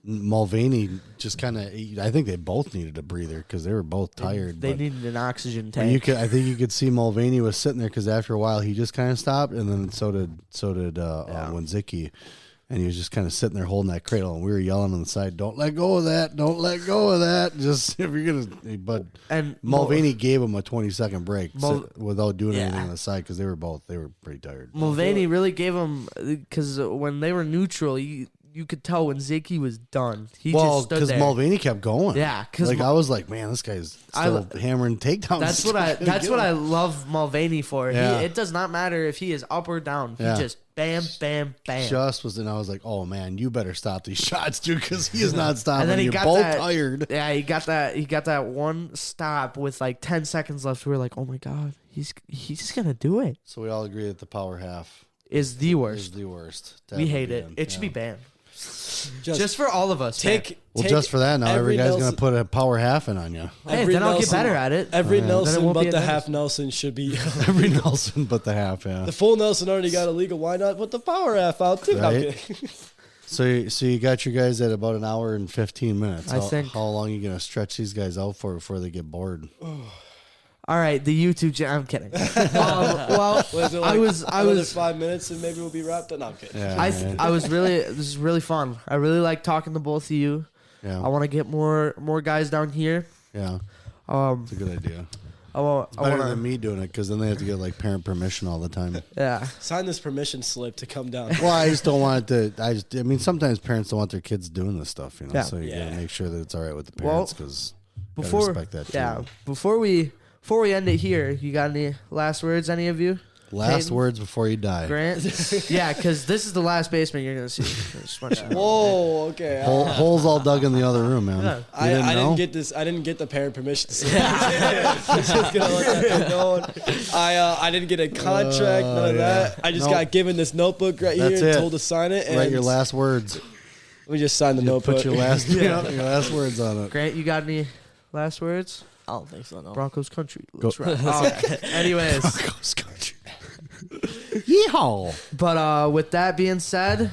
Mulvaney. Just kind of, I think they both needed a breather because they were both tired. They needed an oxygen tank. I think you could see Mulvaney was sitting there because after a while he just kind of stopped, and then so did Wenzicki. And he was just kind of sitting there holding that cradle, and we were yelling on the side, "Don't let go of that! Don't let go of that!" Just if you're gonna, but Mulvaney gave him a 20-second break without doing anything on the side because they were pretty tired. Mulvaney really gave him because when they were neutral, you could tell when Ziki was done. He just stood there because Mulvaney kept going. Yeah, because I was like, man, this guy's still hammering takedowns. That's what I love Mulvaney for. Yeah. It does not matter if he is up or down. He just bam, bam, bam. And I was like, oh man, you better stop these shots, dude, because he is not stopping. And then You're both tired. Yeah, he got that one stop with like 10 seconds left. We were like, oh my god, he's just gonna do it. So we all agree that the power half is the worst. We hate it. It should be banned. Just for all of us. Just for that, now every guy's going to put a power half in on you. Hey, then I'll get better at it. Every Nelson but the half Nelson should be. Every Nelson but the half, yeah. The full Nelson already got illegal. Why not put the power half out too? Right? So you got your guys at about an hour and 15 minutes. How long are you going to stretch these guys out for before they get bored? All right, the YouTube channel. I'm kidding. Well, I was 5 minutes and maybe we'll be wrapped up. No, I'm kidding. Yeah, this is really fun. I really like talking to both of you. Yeah. I want to get more guys down here. Yeah. It's a good idea. It's better than me doing it because then they have to get like parent permission all the time. Yeah. Sign this permission slip to come down. Well, I just don't want it to. I mean, sometimes parents don't want their kids doing this stuff, you know. Yeah. So you got to make sure that it's all right with the parents because respect that too. Yeah. Before we end it here, you got any last words, any of you? Last words before you die. Grant? Yeah, because this is the last basement you're going to see. Whoa, okay. Holes all dug in the other room, man. Yeah. I didn't get this. I didn't get the parent permission to say just gonna let that known. I didn't get a contract, none of that. I just got given this notebook right here and told to sign it. And write your last words. Let me just sign the notebook. Put your last words on it. Grant, you got any last words? I don't think so, no. Broncos country. Let's rock. Anyways. Broncos country. Yeehaw. But with that being said,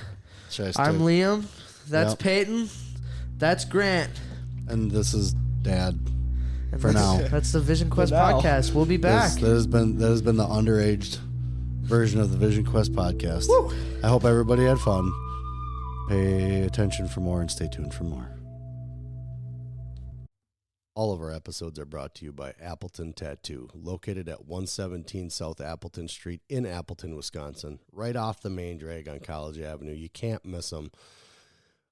I'm Liam. That's Peyton. That's Grant. And this is Dad. And for now. That's the Vision Quest podcast. We'll be back. That has been the underaged version of the Vision Quest podcast. Woo. I hope everybody had fun. Pay attention for more and stay tuned for more. All of our episodes are brought to you by Appleton Tattoo, located at 117 South Appleton Street in Appleton, Wisconsin, right off the main drag on College Avenue. You can't miss them.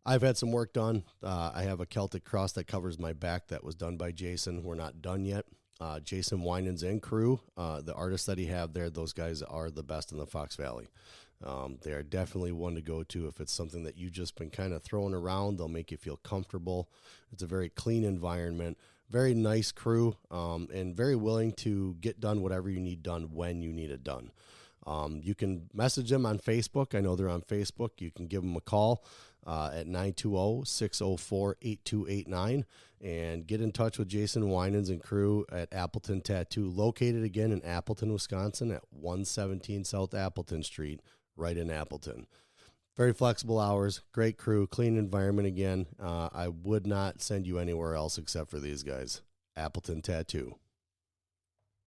I've had some work done. I have a Celtic cross that covers my back that was done by Jason. We're not done yet. Jason Winans and crew, the artists that he have there, those guys are the best in the Fox Valley. They are definitely one to go to if it's something that you've just been kind of throwing around. They'll make you feel comfortable. It's a very clean environment. Very nice crew, and very willing to get done whatever you need done when you need it done. You can message them on Facebook. I know they're on Facebook. You can give them a call at 920-604-8289 and get in touch with Jason Winans and crew at Appleton Tattoo, located again in Appleton, Wisconsin at 117 South Appleton Street, right in Appleton. Very flexible hours, great crew, clean environment again. I would not send you anywhere else except for these guys. Appleton Tattoo.